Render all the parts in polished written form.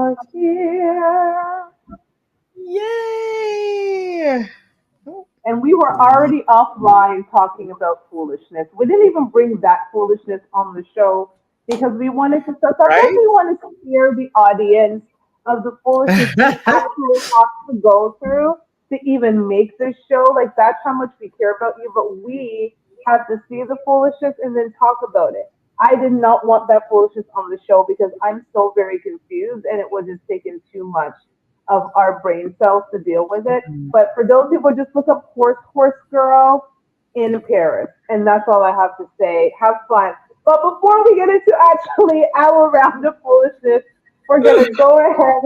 are here. Yay! And we were already offline talking about foolishness. We didn't even bring that foolishness on the show because we wanted to, so sometimes Right? we wanted to hear the audience of the foolishness we actually have to go through to even make this show. Like, that's how much we care about you, but we have to see the foolishness and then talk about it. I did not want that foolishness on the show because I'm so very confused and it would have taken too much of our brain cells to deal with it. But for those people, just look up Horse Girl in Paris. And that's all I have to say. Have fun. But before we get into actually our round of foolishness, we're going to go ahead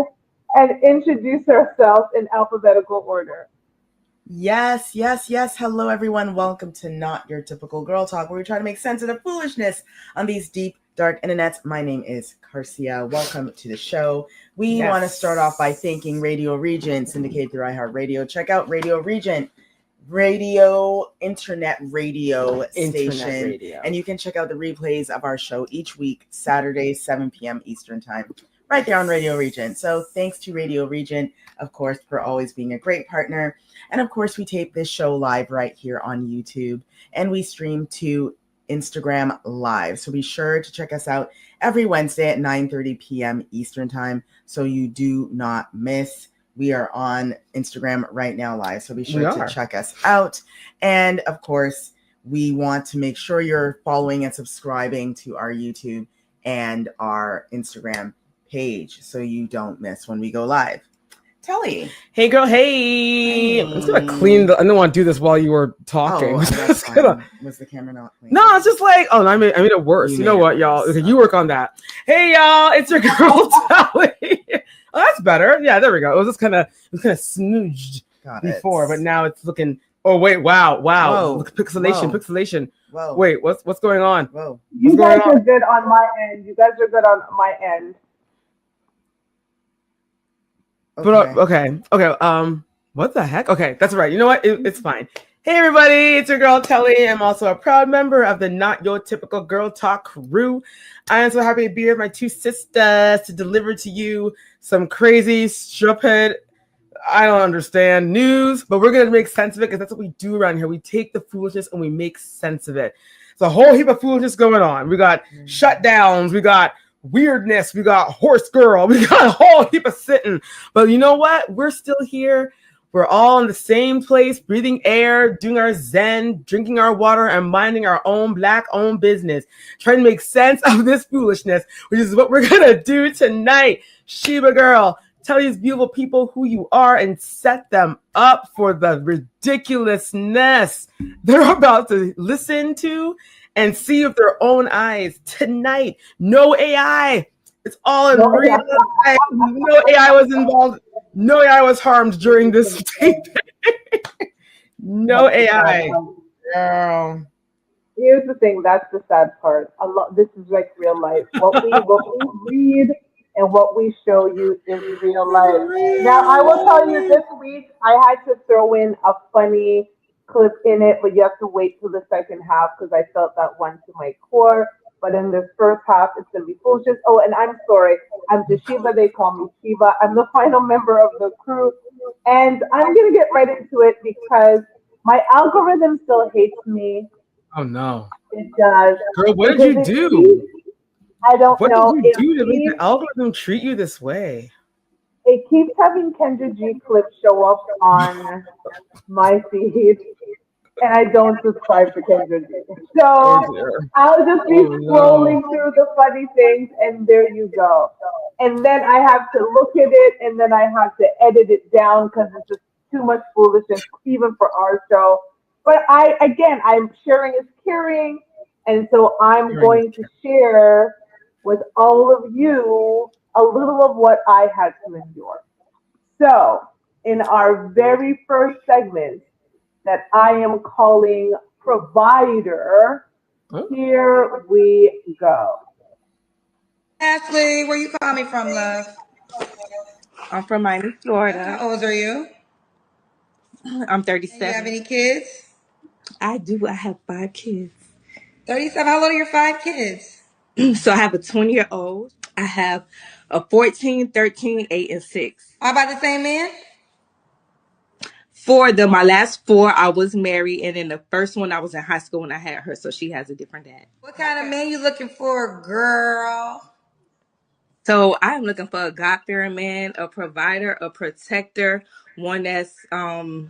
and introduce ourselves in alphabetical order. Yes. Hello, everyone. Welcome to Not Your Typical Girl Talk, where we try to make sense of the foolishness on these deep, dark internets. My name is Garcia. Welcome to the show. We want to start off by thanking Radio Regent, syndicated through iHeartRadio. Check out Radio Regent, internet radio station. And you can check out the replays of our show each week, Saturday, 7 p.m. Eastern Time, right there on Radio Regent. So thanks to Radio Regent, of course, for always being a great partner. And of course, we tape this show live right here on YouTube, and we stream to Instagram Live. So be sure to check us out every Wednesday at 9:30 p.m. Eastern Time, so you do not miss. We are on Instagram right now live, so be sure to check us out. And of course, we want to make sure you're following and subscribing to our YouTube and our Instagram page so you don't miss when we go live. Telly. Hey, girl. Hey. I'm just going to clean I didn't want to do this while you were talking. Was the camera not clean? No, it's just like, I made it worse. You know what, y'all? Okay, you work on that. Hey, y'all. It's your girl, Telly. Oh, that's better. Yeah, there we go. It was just kind of smooched before, but now it's looking. Oh, wait. Wow. Whoa. Pixelation. Whoa. Wait, what's going on? Whoa. You guys are good on my end. Okay. But okay. What the heck? Okay, that's right. You know what? It's fine. Hey, everybody, it's your girl Telly. I'm also a proud member of the Not Your Typical Girl Talk crew. I am so happy to be with my two sisters to deliver to you some crazy, stupid, I don't understand news, but we're going to make sense of it because that's what we do around here. We take the foolishness and we make sense of it. It's a whole heap of foolishness going on. We got shutdowns. We got weirdness. We got Horse Girl. We got a whole heap of sitting. But you know what? We're still here. We're all in the same place, breathing air, doing our zen, drinking our water, and minding our own Black-owned business, trying to make sense of this foolishness, which is what we're going to do tonight. Sheba girl, tell these beautiful people who you are and set them up for the ridiculousness they're about to listen to and see with their own eyes tonight. No AI. It's all in real life. No AI was involved. No AI was harmed during this tape. No AI. Girl. Here's the thing. That's the sad part. This is like real life. What we read and what we show you is real life. Now, I will tell you, this week I had to throw in a funny clip in it, but you have to wait till the second half because I felt that one to my core. But in this first half, it's going to be foolishness. Oh, and I'm sorry. I'm Sheba. They call me Sheba. I'm the final member of the crew. And I'm going to get right into it because my algorithm still hates me. Oh, no. It does. Girl, what did you do? I don't know. What did you do to make the algorithm treat you this way? It keeps having Kendra G clips show up on my feed, and I don't subscribe to Kendra G. So I'll just be scrolling through the funny things, and there you go. And then I have to look at it, and then I have to edit it down because it's just too much foolishness, even for our show. But I'm sharing is caring, and so I'm going to share with all of you a little of what I had to endure. So, in our very first segment that I am calling Provider, here we go. Ashley, where you call me from, love? I'm from Miami, Florida. How old are you? I'm 37. Do you have any kids? I do. I have 5 kids. 37. How old are your 5 kids? So I have a 20-year-old. I have A 14, 13, 8, and 6. How about the same man? 4 of them, my last 4, I was married, and then the first one I was in high school when I had her, so she has a different dad. What kind of man you looking for, girl? So I am looking for a God-fearing man, a provider, a protector, one that's full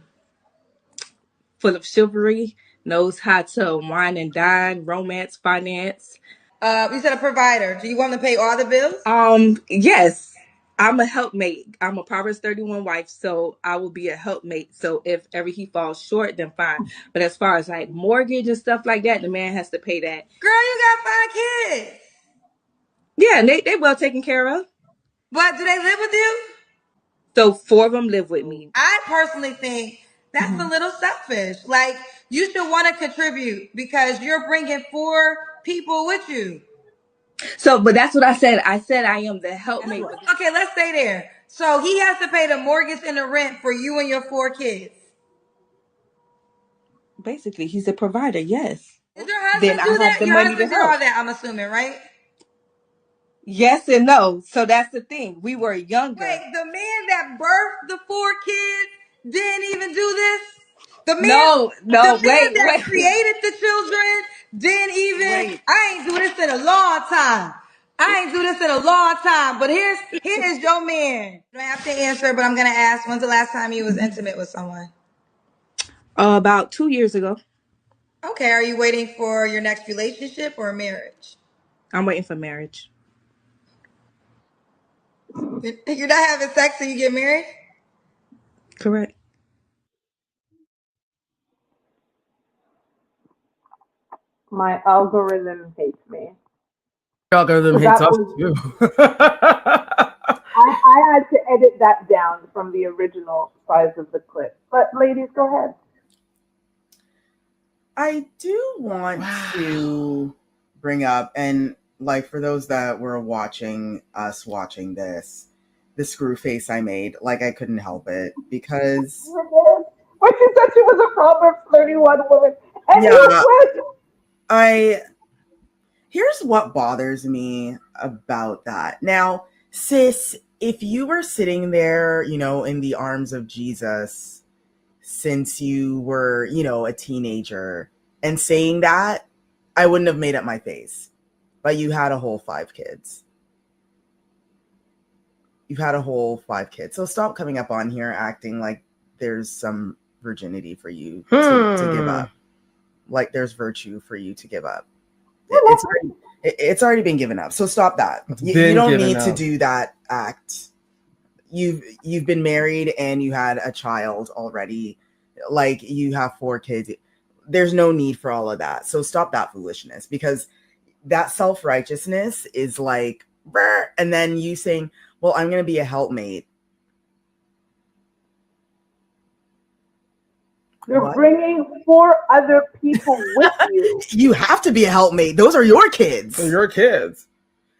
of chivalry, knows how to wine and dine, romance, finance. You said a provider. Do you want to pay all the bills? Yes. I'm a helpmate. I'm a Proverbs 31 wife, so I will be a helpmate. So if ever he falls short, then fine. But as far as like mortgage and stuff like that, the man has to pay that. Girl, you got 5 kids. Yeah, and they well taken care of. But do they live with you? So 4 of them live with me. I personally think that's a little selfish. Like, you should want to contribute because you're bringing 4 people with you. So, but that's what I said. I said I am the helpmate. Okay, let's stay there. So he has to pay the mortgage and the rent for you and your 4 kids. Basically, he's a provider. Yes. Did your husband Then I do have that? the Your money husband to did all help. that, I'm assuming, right? Yes and no. So that's the thing. We were younger. Wait, the man that birthed the 4 kids didn't even do this? The man that Wait. created the children didn't even. Wait. I ain't do this in a long time. But here's your man. You don't have to answer, but I'm gonna ask. When's the last time you was intimate with someone? About 2 years ago. Okay, are you waiting for your next relationship or marriage? I'm waiting for marriage. You're not having sex till you get married? Correct. My algorithm hates me. Algorithm So hates that us was- too. I had to edit that down from the original size of the clip. But ladies, go ahead. I do want to bring up, and like for those that were watching this, the screw face I made, like I couldn't help it because But she said she was a Proverbs 31 woman. And here's what bothers me about that. Now, sis, if you were sitting there, in the arms of Jesus since you were, a teenager and saying that, I wouldn't have made up my face. But you had a whole 5 kids. You've had a whole 5 kids. So stop coming up on here acting like there's some virginity for you to give up. Like there's virtue for you to give up. It's already been given up. So stop that. You don't need to do that act. You've been married and you had a child already. Like you have 4 kids. There's no need for all of that. So stop that foolishness, because that self-righteousness is like, and then you saying, well, I'm going to be a helpmate. You're bringing 4 other people with you. You have to be a helpmate. Those are your kids. They're your kids.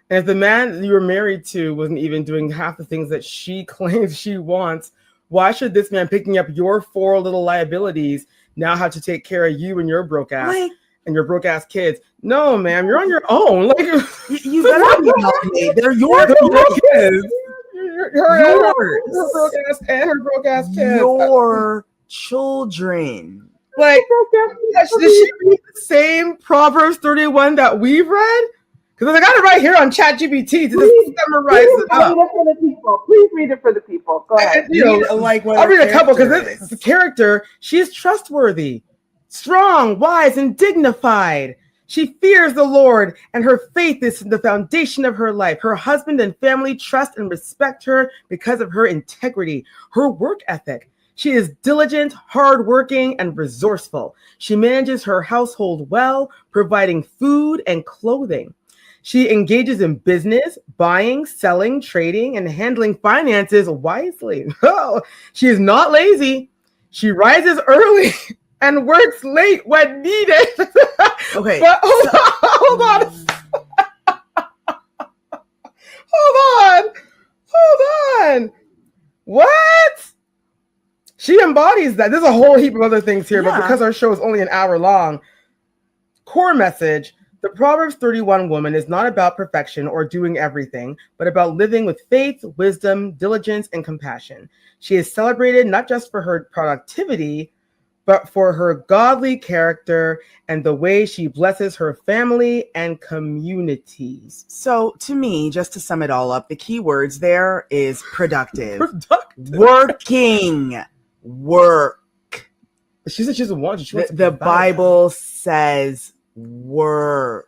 And if the man you were married to wasn't even doing half the things that she claims she wants, why should this man picking up your 4 little liabilities now have to take care of you and your broke ass and your broke ass kids? No, ma'am, you're on your own. Like you better be a helpmate. They're your kids. Her broke ass and her broke ass kids. Your children. Like, did she read the same Proverbs 31 that we've read? Because I got it right here on ChatGPT to just summarize it up. Please read it for the people. Go ahead. I'll read a couple because the character, she is trustworthy, strong, wise, and dignified. She fears the Lord, and her faith is the foundation of her life. Her husband and family trust and respect her because of her integrity, her work ethic. She is diligent, hardworking, and resourceful. She manages her household well, providing food and clothing. She engages in business, buying, selling, trading, and handling finances wisely. Oh, she is not lazy. She rises early and works late when needed. Okay. But hold on. Hold on. What? She embodies that. There's a whole heap of other things here, but because our show is only an hour long, core message, The Proverbs 31 woman is not about perfection or doing everything, but about living with faith, wisdom, diligence, and compassion. She is celebrated not just for her productivity, but for her godly character and the way she blesses her family and communities. So, to me, just to sum it all up, the key words there is productive. Working. Work. She said she doesn't want you. The Bible says work.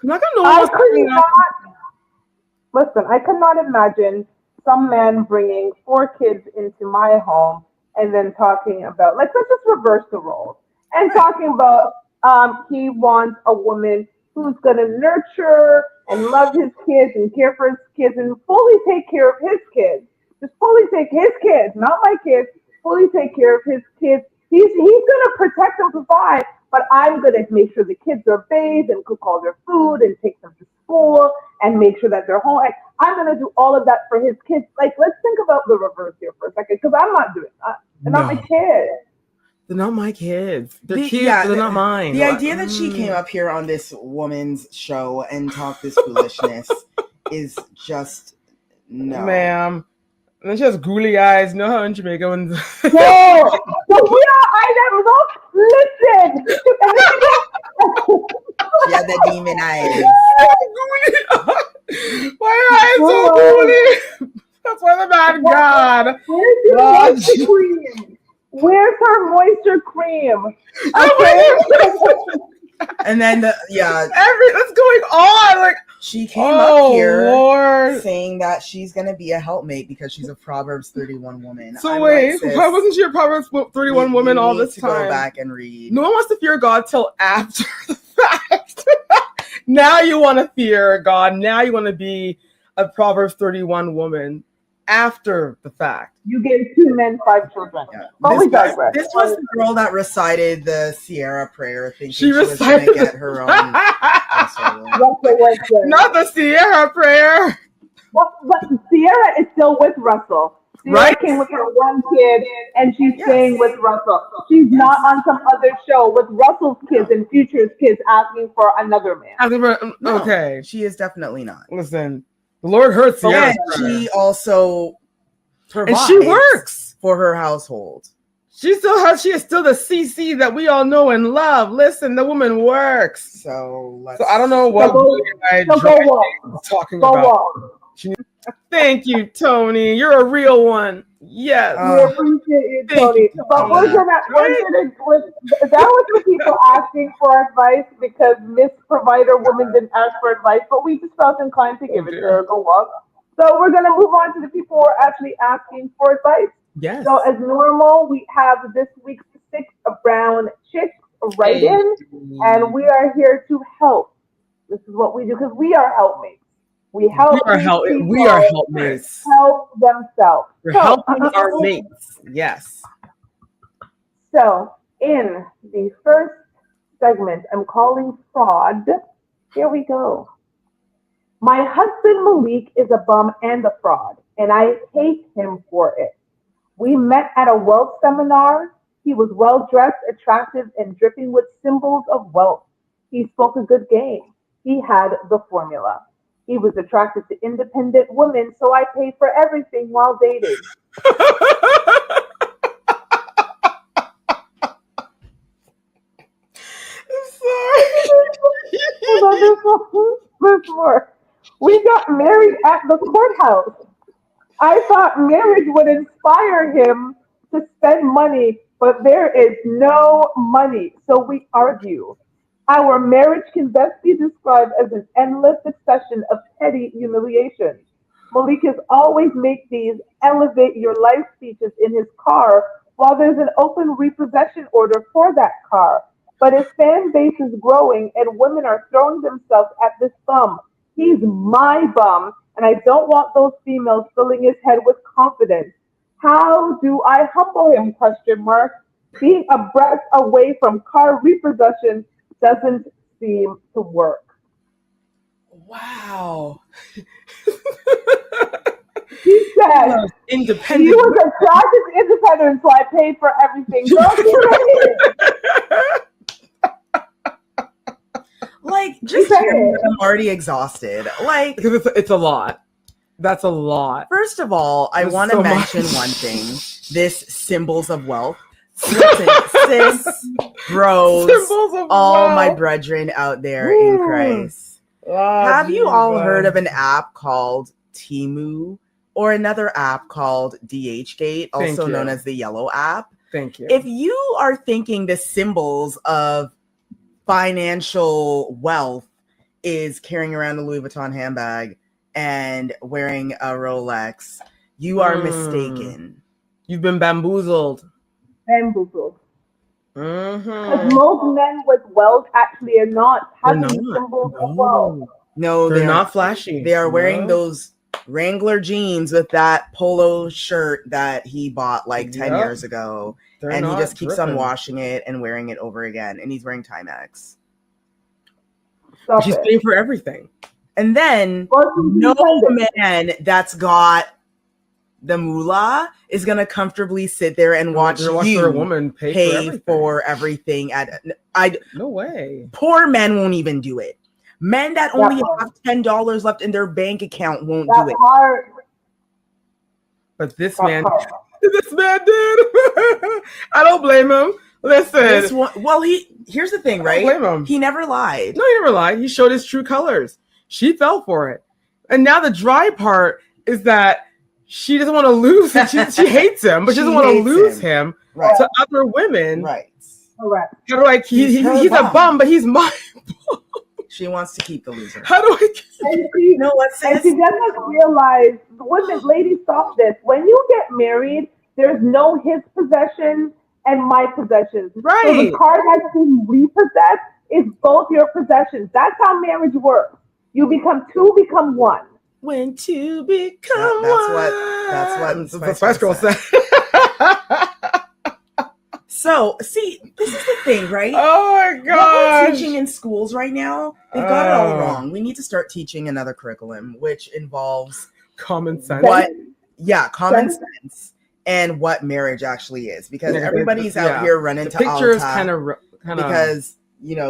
I'm not gonna know I could not. Listen, I could not imagine some man bringing 4 kids into my home and then talking about, like, let's just reverse the roles and talking about he wants a woman who's going to nurture and love his kids and care for his kids and fully take care of his kids. Just fully take his kids, not my kids, fully take care of his kids. He's going to protect and provide, but I'm going to make sure the kids are bathed and cook all their food and take them to school and make sure that they're home. Like, I'm going to do all of that for his kids. Like, let's think about the reverse here for a second, because I'm not doing that. They're not my kids. They're not my kids. They're kids, but they're not mine. The idea that she came up here on this woman's show and talked this foolishness is just no. Ma'am. And she has googly eyes. No, how in Jamaica when No, I never listen. She had the demon eyes. Why are eyes so googly? That's why the man God. Where's your moisture cream? Where's her moisture cream? Okay. And then what's going on? Like, she came up here Lord. saying that she's gonna be a helpmate because she's a Proverbs 31 woman. So wait, why wasn't she a Proverbs 31 woman all this time? Go back and read. No one wants to fear God till after the fact. Now you want to fear God. Now you want to be a Proverbs 31 woman after the fact. You gave 2 men 5 children. Yeah. This was the girl that recited the Sierra prayer, thinking she was going to get her own. Not the Sierra prayer. Well, but Sierra is still with Russell. Sierra came with her 1 kid, and she's staying with Russell. She's not on some other show with Russell's kids and Future's kids asking for another man. Okay. She is definitely not. Listen, the Lord heard Sierra. And she also and she works for her household. She is still the CC that we all know and love. Listen, the woman works. So I don't know what talking about. Thank you, Tony. You're a real one. Yes. We appreciate you, Tony. But that was for people asking for advice because Miss Provider Woman didn't ask for advice, but we just felt inclined to give it to her. Go walk. So we're going to move on to the people who are actually asking for advice. Yes. So as normal, we have this week's 6 brown chicks right in, and we are here to help. This is what we do because we are helpmates. We help. We are helpmates. Help themselves. We're helping our mates. Yes. So in the first segment, I'm calling fraud. Here we go. My husband Malik is a bum and a fraud, and I hate him for it. We met at a wealth seminar. He was well-dressed, attractive, and dripping with symbols of wealth. He spoke a good game. He had the formula. He was attracted to independent women, so I paid for everything while dating. I'm sorry. There's more. We got married at the courthouse. I thought marriage would inspire him to spend money, but there is no money, so we argue. Our marriage can best be described as an endless succession of petty humiliations. Malik has always make these elevate your life speeches in his car while there's an open repossession order for that car. But his fan base is growing and women are throwing themselves at this bum. He's my bum, and I don't want those females filling his head with confidence. How do I humble him? ? Being a breath away from car repossession doesn't seem to work. Wow. He said, independent. He was attracted to independent, so I paid for everything. Like, just hearing I'm already exhausted. Like, because it's a lot. That's a lot. First of all, I want to mention one thing. This symbols of wealth. Listen, sis, bros, all my brethren out there in Christ. Have you all heard of an app called Temu or another app called DHgate, also known as the Yellow app? Thank you. If you are thinking the symbols of financial wealth is carrying around a Louis Vuitton handbag and wearing a Rolex, you are mistaken. You've been bamboozled. Because most men with wealth actually are not having symbols of wealth. No, they're not flashy. They are wearing those Wrangler jeans with that polo shirt that he bought like 10 years ago. And he just keeps on washing it and wearing it over again. And he's wearing Timex. She's paying for everything. And then no man that's got the moolah is going to comfortably sit there and watch you a woman pay for everything. No way. Poor men won't even do it. Men that only have $10 left in their bank account won't do it. But this man did. I don't blame him. Listen. Here's the thing, right? I don't blame him. He never lied. No, he never lied. He showed his true colors. She fell for it. And now the dry part is that she doesn't want to lose him. She hates him, but she doesn't want to lose him to other women. Right. Correct. How do I keep he's a bum, but he's my bum. She wants to keep the loser. How do I keep and she doesn't realize, women, ladies, stop this. When you get married, there's no his possessions and my possessions. Right. So the car that's being repossessed is both your possessions. That's how marriage works. You become two, become one. When two become one. That's what the Spice Girl said. So, see, this is the thing, right? Oh my god! What we're teaching in schools right now, they've got it all wrong. We need to start teaching another curriculum, which involves common sense. Common sense, and what marriage actually is. Because everybody's out here running to pictures, Alta because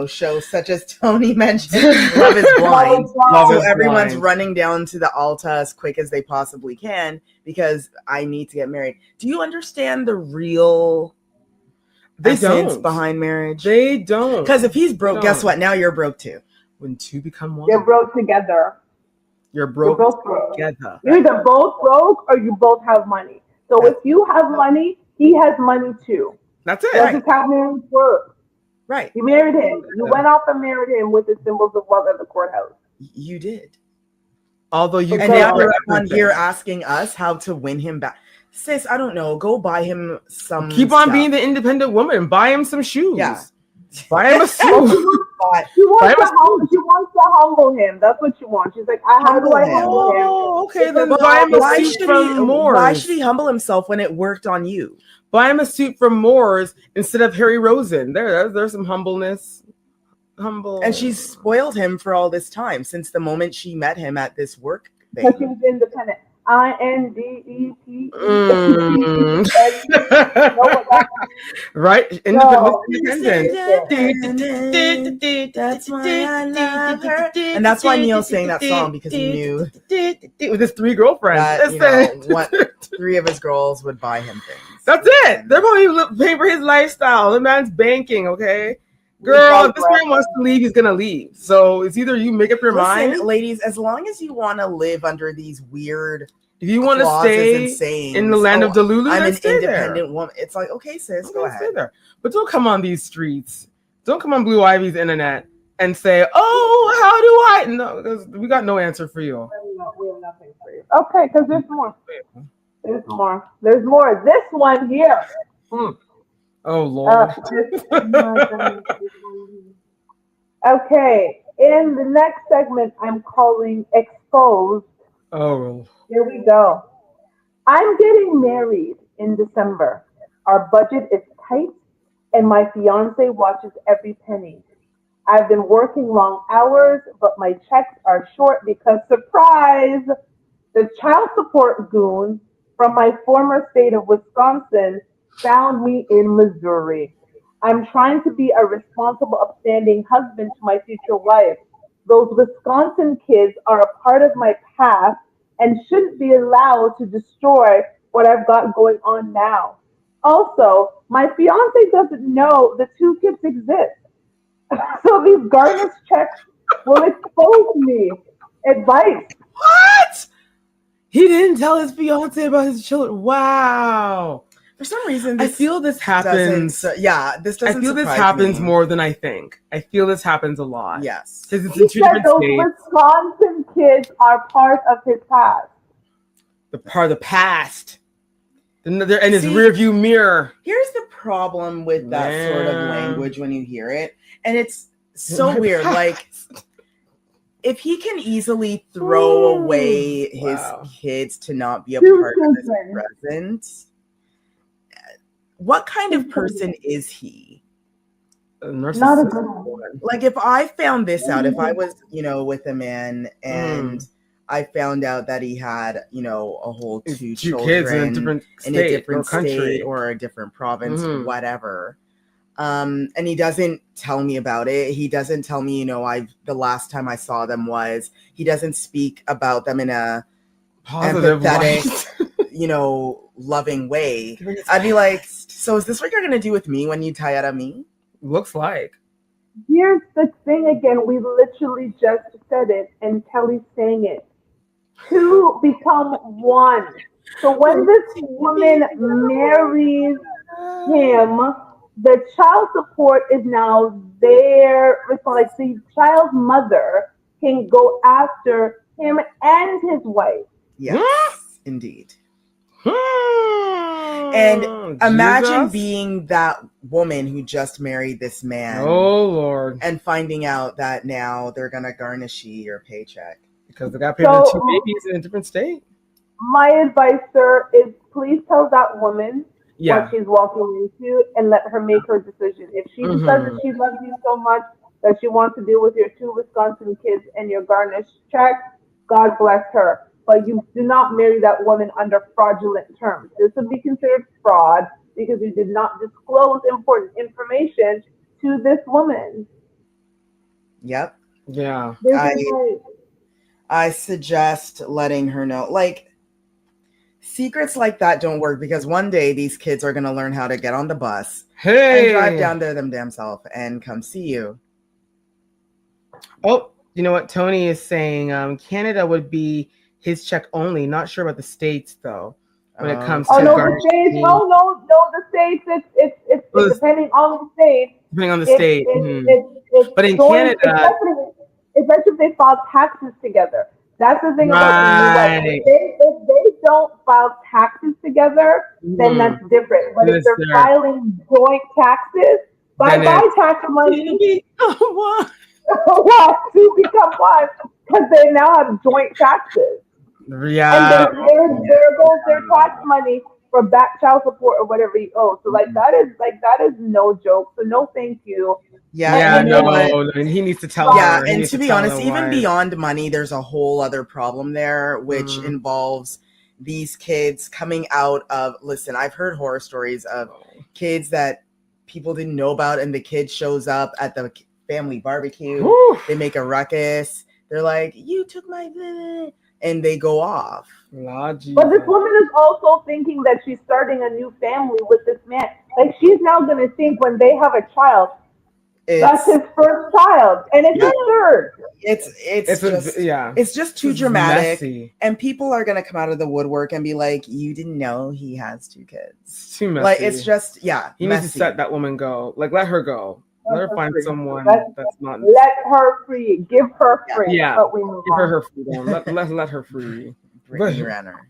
shows such as Tony mentioned, Love is Blind. So everyone's running down to the Alta as quick as they possibly can because I need to get married. Do you understand the real essence behind marriage? They don't. Because if he's broke, guess what? Now you're broke too. When two become one, you're broke together. You're broke together. You're either both broke or you both have money. So if you have money, he has money too. That's it. That's just how marriage works. Right. You married him. You went off and married him with the symbols of wealth at the courthouse. You did. Although you and now you're on here asking us how to win him back. Sis, I don't know. Go buy him some. Keep on being the independent woman. Buy him some shoes. Yeah. Buy him a suit. She wants to humble him. That's what she wants. She's like, how do I humble him? Oh, okay. Then buy him a suit from Moores. Why should he humble himself when it worked on you? Buy him a suit from Moores instead of Harry Rosen. There's some humbleness. And she's spoiled him for all this time since the moment she met him at this work thing. Because she was independent. INDEPENDENT. Right? Independent. That's why I love her. And that's why Neil's saying that song, because he knew with his three girlfriends. That, three of his girls would buy him things. That's it. They're probably paying for his lifestyle. The man's banking, okay? Girl, if this man wants to leave, he's gonna leave. So it's either you make up your mind, ladies. As long as you want to live under these weird, if you want to stay in the land of Delulu, I'm an independent woman. It's like, okay, sis, go ahead. Stay there. But don't come on these streets. Don't come on Blue Ivy's internet and say, "Oh, how do I?" No, because we got no answer for you. We have nothing for you. Okay, because there's more. There's more. There's more. This one here. Oh Lord. Okay. In the next segment, I'm calling Exposed. Oh. Here we go. I'm getting married in December. Our budget is tight, and my fiance watches every penny. I've been working long hours, but my checks are short because, surprise, the child support goon from my former state of Wisconsin found me in Missouri. I'm trying to be a responsible, upstanding husband to my future wife. Those Wisconsin kids are a part of my past and shouldn't be allowed to destroy what I've got going on now. Also, my fiance doesn't know the two kids exist. So these garnish checks will expose me. Advice. What? He didn't tell his fiance about his children. Wow. For some reason, I feel this happens. This doesn't. I feel this surprise happens me. more than I think. I feel this happens a lot. Yes. Because it's He in two said different those states. Wisconsin kids are part of his past. The part of the past. They're in his See, rearview mirror. Here's the problem with that sort of language when you hear it. And it's so weird. Like, if he can easily throw away his kids to not be a part of his present, what kind of person is he? Not a good one. Like, if I found this out, if I was, with a man and I found out that he had, a whole two children kids in a different state or country or a different province, whatever. And he doesn't tell me about it. He doesn't tell me, the last time I saw them was. He doesn't speak about them in a positive, empathetic, loving way. I'd be like, so is this what you're gonna do with me when you tie out of me? Looks like. Here's the thing again. We literally just said it, and Kelly's saying it. Two become one. So when this woman marries him, the child support is now their responsibility. Like the child's mother can go after him and his wife. Yes, indeed. And imagine being that woman who just married this man. Oh, Lord. And finding out that now they're going to garnish your paycheck. Because they got paid for two babies in a different state. My advice, sir, is please tell that woman what she's walking into and let her make her decision. If she decides that she loves you so much that she wants to deal with your two Wisconsin kids and your garnish check, God bless her. But you do not marry that woman under fraudulent terms. This would be considered fraud because you did not disclose important information to this woman. Yep. Yeah. I suggest letting her know. Like, secrets like that don't work because one day these kids are going to learn how to get on the bus and drive down there them damn self and come see you. Oh, you know what? Tony is saying Canada would be his check only. Not sure about the states though. When it comes to the states. No, the states. It's depending on the state. Depending on the state. But in Canada, especially if they file taxes together. That's the thing about the US. If they don't file taxes together, then that's different. But if they're filing joint taxes, bye tax money. What? Two become one because they now have joint taxes. Yeah. And then there goes their tax money for back child support or whatever you owe. So that is no joke. So no, thank you. He needs to tell her. Yeah, and to be honest, even beyond money, there's a whole other problem there, which involves these kids coming out of. Listen, I've heard horror stories of kids that people didn't know about, and the kid shows up at the family barbecue. They make a ruckus. They're like, "You took my," and they go off. But this woman is also thinking that she's starting a new family with this man. Like she's now going to think when they have a child, that's his first child, and it's his third. It's just too dramatic, messy. And people are going to come out of the woodwork and be like, "You didn't know he has two kids." It's too messy. Like it's just He needs to let that woman go. Like let her go. Let her find someone that's not. Let her free. Give her free. Yeah. But we move Give her freedom. let her free. Brittany Renner.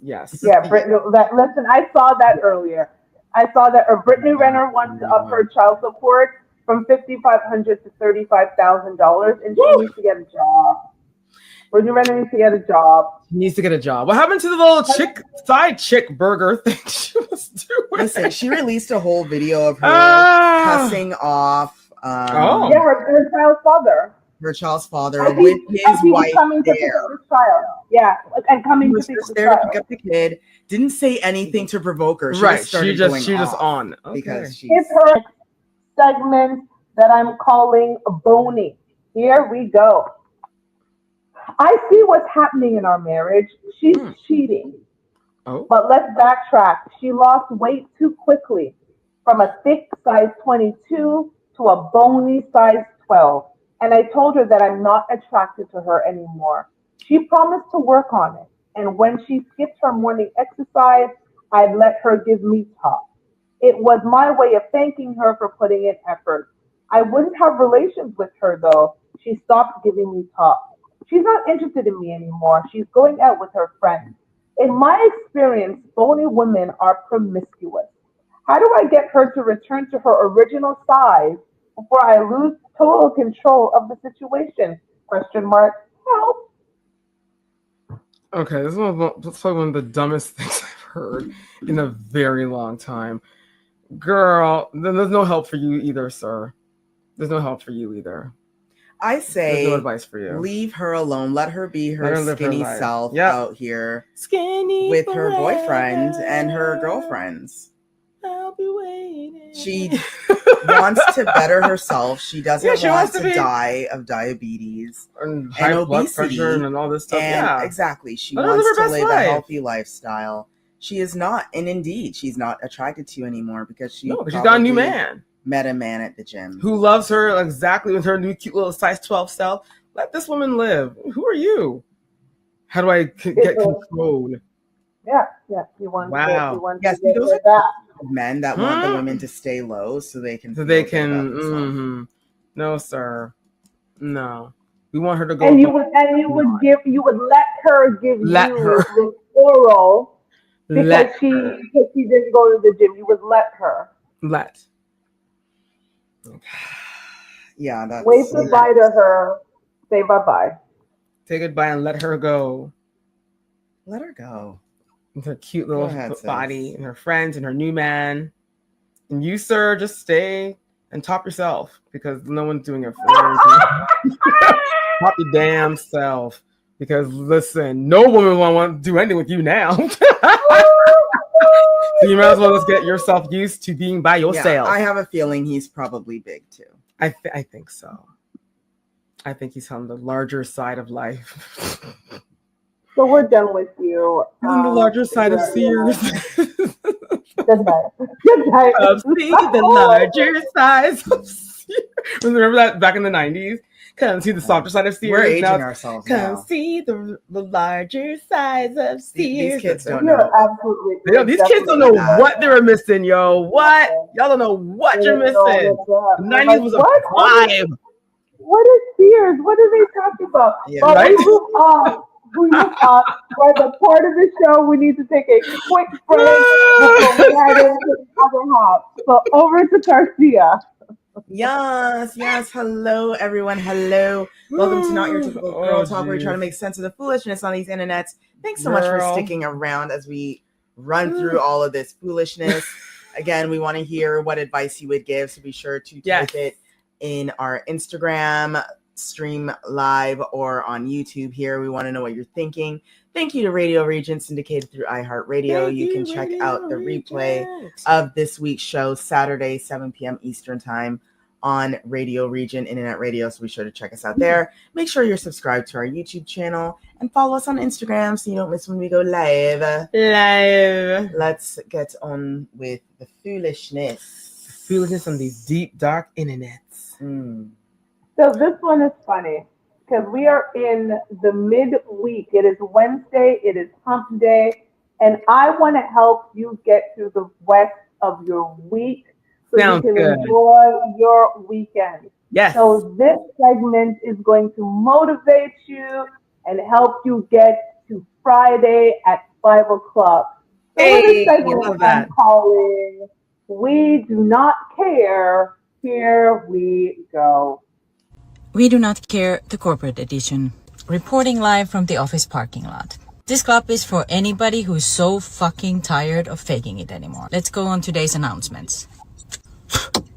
Yes. Yeah, Brittany. Listen, I saw that earlier. I saw that Brittany Renner wants to up her child support from $5,500 to $35,000, and she needs to get a job. Brittany Renner needs to get a job. She needs to get a job. What happened to the little side chick burger thing she was doing? Listen, she released a whole video of her cussing off. Her child's father. Her child's father with his wife there. Yeah, and coming to pick up the kid. Didn't say anything to provoke her. She right. just started she just on because she's if her segment that I'm calling Boney. Here we go. I see what's happening in our marriage. She's cheating. Oh. But let's backtrack. She lost weight too quickly from a thick size 22 to a bony size 12. And I told her that I'm not attracted to her anymore. She promised to work on it. And when she skipped her morning exercise, I'd let her give me top. It was my way of thanking her for putting in effort. I wouldn't have relations with her though. She stopped giving me top. She's not interested in me anymore. She's going out with her friends. In my experience, bony women are promiscuous. How do I get her to return to her original size before I lose total control of the situation? Question mark. Help. Okay, this is probably one of the dumbest things I've heard in a very long time. Girl, then there's no help for you either, sir. There's no help for you either. I say, there's no advice for you. Leave her alone. Let her be her skinny self out here skinny with her boyfriend and her girlfriends. I'll be waiting. She wants to better herself. She doesn't want to die of diabetes and high and blood obesity pressure and all this stuff. And exactly. She wants to live a healthy lifestyle. She is not, and indeed, she's not attracted to you anymore because she's got a new man. Met a man at the gym who loves her exactly with her new cute little size 12 self. Let this woman live. Who are you? How do I get controlled? Yeah. You want wow. To yes, get those are that. Men that want the women to stay low so they can. No, sir. No. We want her to go. And you would let her give the oral because she didn't go to the gym. You would let her. Yeah, that's wave goodbye to her. Say bye-bye. Say goodbye and let her go. Let her go. With her cute little body and her friends and her new man. And you, sir, just stay and top yourself because no one's doing it for you. Top your damn self. Because listen, no woman will want to do anything with you now. So you might as well just get yourself used to being by yourself. Yeah, I have a feeling he's probably big too. I think so. I think he's on the larger side of life. So we're done with you. On the larger side of Sears. Good night. Good night. The larger size of Sears. Remember that back in the 90s? Come see the softer side of Sears. We're aging ourselves now. Come see the larger size of Sears. These kids don't know. Absolutely. These kids don't know what they were missing, yo. What? Y'all don't know what you're missing. The 90s was a vibe. What is Sears? What are they talking about? Yeah, right? We move up. For the part of the show, we need to take a quick break before we head into the other half. So over to Garcia. Yes. Hello, everyone. Hello. Welcome to Not Your Typical Girl Talk, where we try to make sense of the foolishness on these internets. Thanks so much for sticking around as we run through all of this foolishness. Again, we want to hear what advice you would give, so be sure to type it in our Instagram stream live or on YouTube here. We want to know what you're thinking. Thank you to Radio Regent, syndicated through iHeartRadio. You can check out the replay of this week's show Saturday, 7 p.m. Eastern Time on Radio Regent Internet Radio. So be sure to check us out there. Make sure you're subscribed to our YouTube channel and follow us on Instagram so you don't miss when we go live. Let's get on with the foolishness. Foolishness on these deep, dark internets. So this one is funny because we are in the midweek. It is Wednesday. It is hump day. And I want to help you get through the rest of your week so you can enjoy your weekend. Yes. So this segment is going to motivate you and help you get to Friday at 5 o'clock. So this segment I'm calling We Do Not Care. Here we go. We Do Not Care, the corporate edition, reporting live from the office parking lot. This clip is for anybody who's so fucking tired of faking it anymore. Let's go on today's announcements.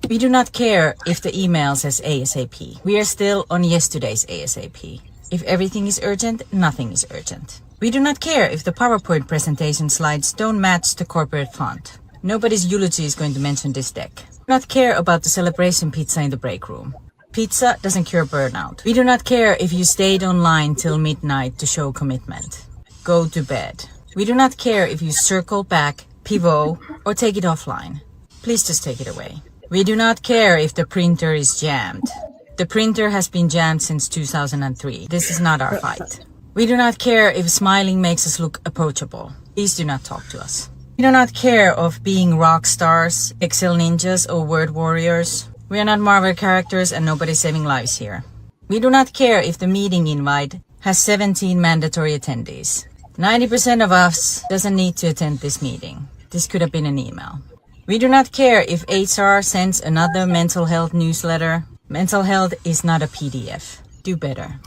We do not care if the email says ASAP. We are still on yesterday's ASAP. If everything is urgent, nothing is urgent. We do not care if the PowerPoint presentation slides don't match the corporate font. Nobody's eulogy is going to mention this deck. not care about the celebration pizza in the break room. Pizza doesn't cure burnout. We do not care if you stayed online till midnight to show commitment. Go to bed. We do not care if you circle back, pivot, or take it offline. Please just take it away. We do not care if the printer is jammed. The printer has been jammed since 2003. This is not our fight. We do not care if smiling makes us look approachable. Please do not talk to us. We do not care of being rock stars, Excel ninjas, or word warriors. We are not Marvel characters and nobody's saving lives here. We do not care if the meeting invite has 17 mandatory attendees. 90% of us doesn't need to attend this meeting. This could have been an email. We do not care if HR sends another mental health newsletter. Mental health is not a PDF. Do better.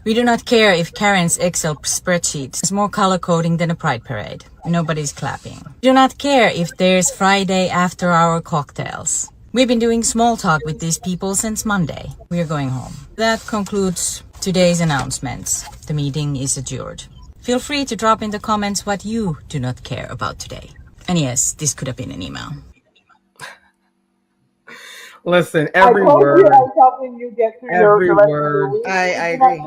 We do not care if Karen's Excel spreadsheet is more color coding than a pride parade. Nobody's clapping. We do not care if there's Friday after hour cocktails. We've been doing small talk with these people since Monday. We are going home. That concludes today's announcements. The meeting is adjourned. Feel free to drop in the comments what you do not care about today. And yes, this could have been an email. Listen, every word. I was helping you get through every word. I agree.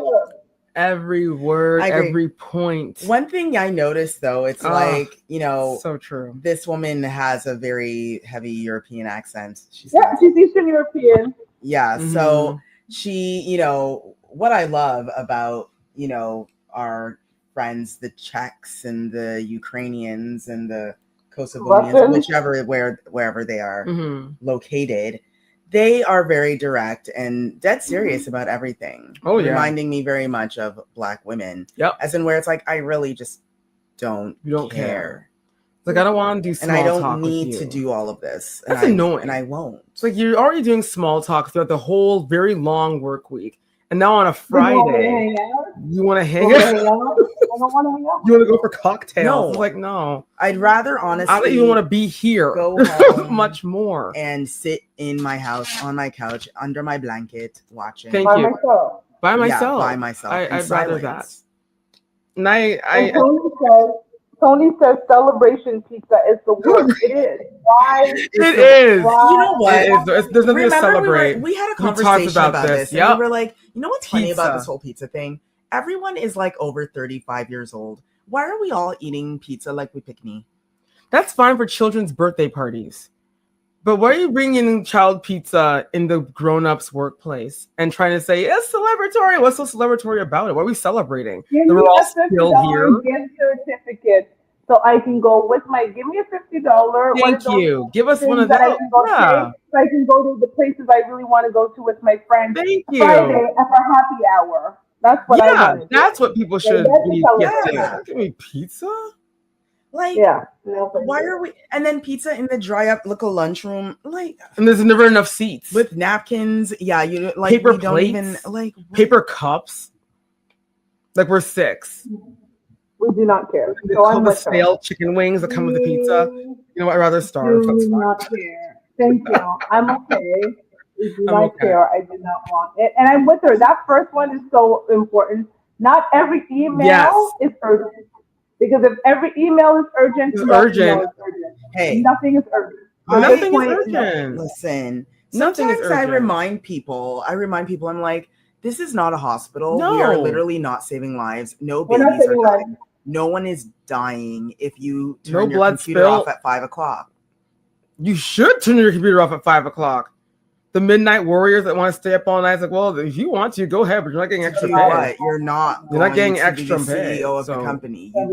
Every word, I agree. every point. One thing I noticed though, it's like, so true. This woman has a very heavy European accent. She's Eastern European. Yeah. Mm-hmm. So she, what I love about, our friends, the Czechs and the Ukrainians and the Kosovonians, wherever they are located, they are very direct and dead serious about everything. Oh, yeah. Reminding me very much of Black women. Yep. As in where it's like, I really just don't care. Like, I don't want to do small talk. And I don't need to do all of this. That's annoying. And I won't. It's like you're already doing small talk throughout the whole very long work week. And now on a Friday, you want to hang out? I don't want to hang out. You want to go for cocktails? No. Like, no. I'd rather honestly. I don't even want to be here. Go home much more and sit in my house on my couch under my blanket watching. Thank by you. Myself. By myself. Yeah, by myself. I'd rather that. And Tony says celebration pizza is the worst. It is. Why? It is. Why? You know what? There's nothing to celebrate. We had a conversation about this. Yep. And we were like, you know what's funny about this whole pizza thing? Everyone is like over 35 years old. Why are we all eating pizza like we picnic? That's fine for children's birthday parties. But why are you bringing in child pizza in the grown-ups' workplace and trying to say, it's celebratory? What's so celebratory about it? What are we celebrating? Give we're me all a still here. Gift certificate so I can go with give me a $50. Thank you. Give us one of those. Yeah. So I can go to the places I really want to go to with my friends. Thank you. Friday for happy hour. That's what I want. That's what people should be gifting. Give me pizza? Like, why are we? And then pizza in the dry up little lunchroom, like, and there's never enough seats with napkins. Yeah, you like paper plates, don't even like paper cups. Like we're 6. We do not care. So I'm with stale chicken wings that come with the pizza. You know what? I'd rather starve. We do not care. Thank you. I'm okay. We do not care. I do not want it, and I'm with her. That first one is so important. Not every email is urgent. Because if every email is urgent, Hey, nothing is urgent. Nothing is urgent. Listen, sometimes I remind people, I'm like, this is not a hospital. No. We are literally not saving lives. No babies are dying. No one is dying if you turn your computer off at 5:00. You should turn your computer off at 5:00. The midnight warriors that want to stay up all night, it's like, well, if you want to, go ahead, but you're not getting extra pay. You're not getting extra pay. CEO of the company. You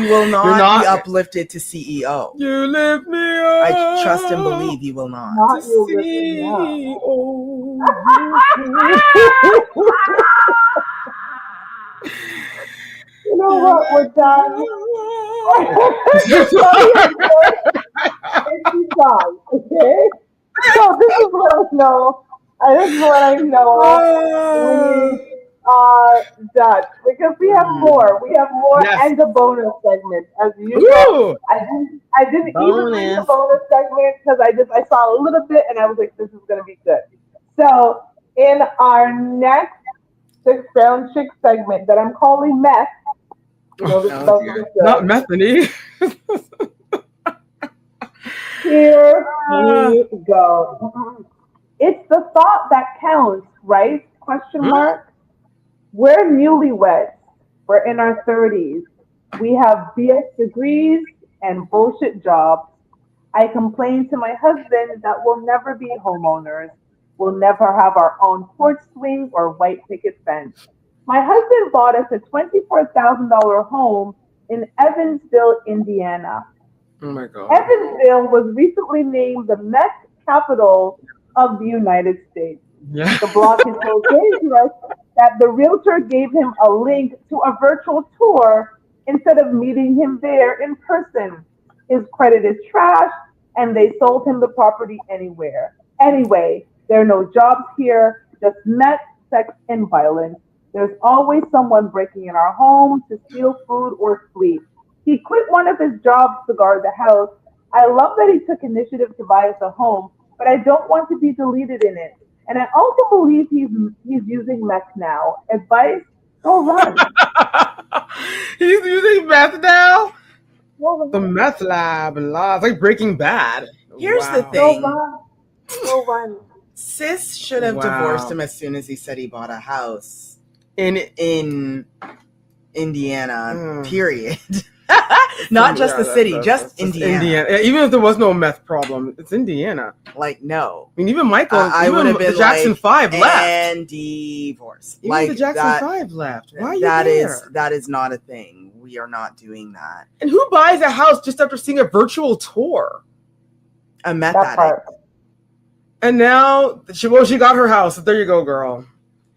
will not be uplifted to CEO. You lift me up. I trust and believe you will not. Not you You know what? We're done. Okay? So this is what I know. This is what I know. We are done. Because we have more. We have more and the bonus segment as usual. I didn't even read the bonus segment because I saw a little bit and I was like, this is gonna be good. So in our next 6 Brown Chick segment that I'm calling meth. Not Methany. Here we go. It's the thought that counts, right? Question mark. We're newlyweds. We're in our 30s. We have BS degrees and bullshit jobs. I complain to my husband that we'll never be homeowners. We'll never have our own porch swing or white picket fence. My husband bought us a $24,000 home in Evansville, Indiana. Oh my god. Evansville was recently named the meth capital of the United States. Yeah. The block is so dangerous that the realtor gave him a link to a virtual tour instead of meeting him there in person. His credit is trash, and they sold him the property anyway. There are no jobs here, just meth, sex, and violence. There's always someone breaking in our home to steal food or sleep. He quit one of his jobs to guard the house. I love that he took initiative to buy us a home, but I don't want to be deleted in it. And I also believe he's using meth now. Advice: go run. He's using meth now? Go The run. meth lab. It's like Breaking Bad. Here's the Wow. Go thing. run. Go run. Sis should have Wow. divorced him as soon as he said he bought a house in Indiana, period. Not just the city, just Indiana. Yeah, even if there was no meth problem, it's Indiana. Like, no. I mean, even Michael, I would have been the Jackson like, 5 left. and divorce. Even Like the Jackson that, 5 left. Why are you that there? that is not a thing. We are not doing that. And who buys a house just after seeing a virtual tour? A meth That addict. part. And now she got her house. So there you go, girl.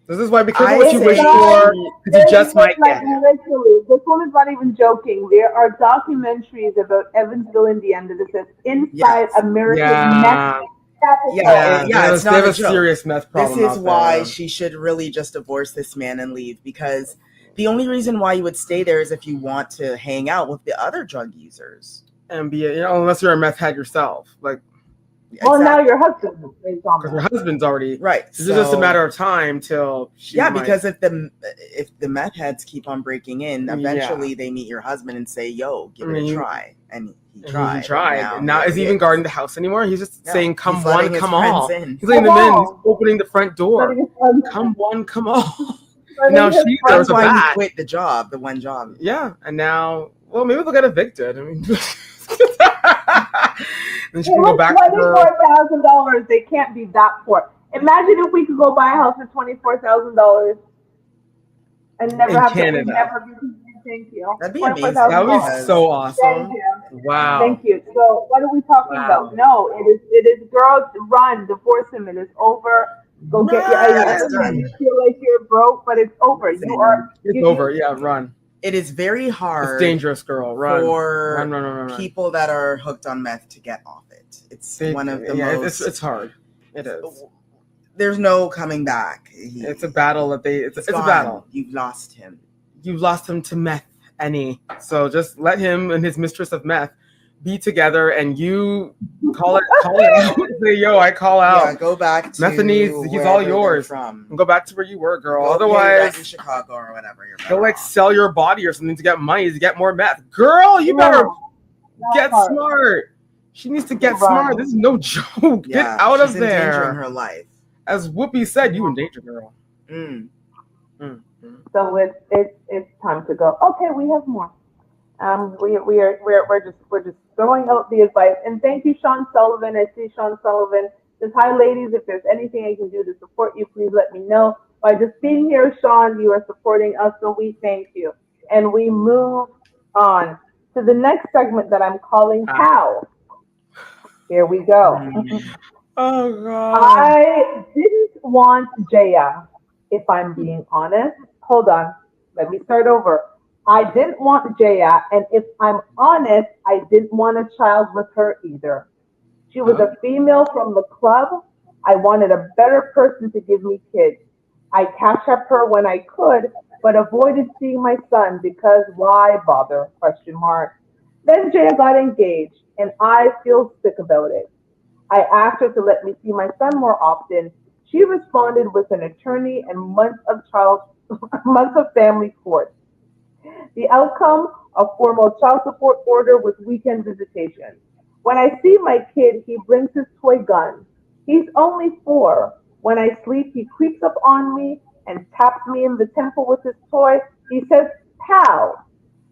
This is why be careful I what you say- wish for, because you just might like, get it. literally, this one is not even joking. There are documentaries about Evansville, Indiana that says inside Yes. American Yeah. meth capital. Yeah. It's it's not they have a a joke. serious meth problem. This is out why there. she should really just divorce this man and leave, because the only reason why you would stay there is if you want to hang out with the other drug users. And be unless you're a meth head yourself, like Well, now Exactly. your husband is on because your that. husband's already Right. It's just a matter of time till she might- because if the meth heads keep on breaking in, Yeah. eventually they meet your husband and say, "Yo, give it a try," and he and tried. he tried. Now here is he he even is. guarding the house anymore? He's just No, saying, "Come he's letting one, his come friends all." in. He's letting them Come in. on. He's opening the front door. Letting his friends- Come one, come all. letting Now his she friends- throws That's a why he bat. quit the one job. Yeah, and now, well, maybe they'll get evicted. I mean, then she It can go was back to her. $24,000. They can't be that poor. Imagine if we could go buy a house for $24,000 and never In have Canada. to. Never be. Thank you. That'd be $24,000. That would be because- so Thank awesome. you. Wow. Thank you. So what are we talking Wow. about? No, it is girls, run, divorce him. It is over. Go get your Run! It's done. You feel like you're broke, but it's over. You are It's over. Yeah, run. It is very hard It's dangerous, girl. Run. for Run. people that are hooked on meth to get off it. It's one of the most. It's hard. It is. There's no coming back. It's a battle that it's a gone. battle. You've lost him. You've lost him to meth, Annie. So just let him and his mistress of meth be together, and you call it out. Say, yo, I call Yeah, out. go back to Methany's, he's all wherever they're yours. from. And go back to where you were, girl. Go pay rent in Otherwise, Chicago or whatever. You're go better like off. sell your body or something to get money to get more meth. Girl, you better get part. smart. She needs to get Right. smart. This is no joke. Yeah, Get out of she's endangering there. her life. As Whoopi said, you in danger, girl. Mm. So it's time to go. Okay, we have more. We're just throwing out the advice. And thank you, Sean Sullivan. I see Sean Sullivan says, "Hi, ladies. If there's anything I can do to support you, please let me know." By just being here, Sean, you are supporting us, so we thank you. And we move on to the next segment that I'm calling How. Here we go. Oh God. I didn't want Jaya, if I'm being honest. Hold on. Let me start over. I didn't want Jaya, and if I'm honest, I didn't want a child with her either. She was a female from the club. I wanted a better person to give me kids. I cash up her when I could, but avoided seeing my son because why bother? Question mark. Then Jaya got engaged, and I feel sick about it. I asked her to let me see my son more often. She responded with an attorney and months of family court. The outcome, a formal child support order with weekend visitation. When I see my kid, he brings his toy gun. He's only 4. When I sleep, he creeps up on me and taps me in the temple with his toy. He says, "Pow."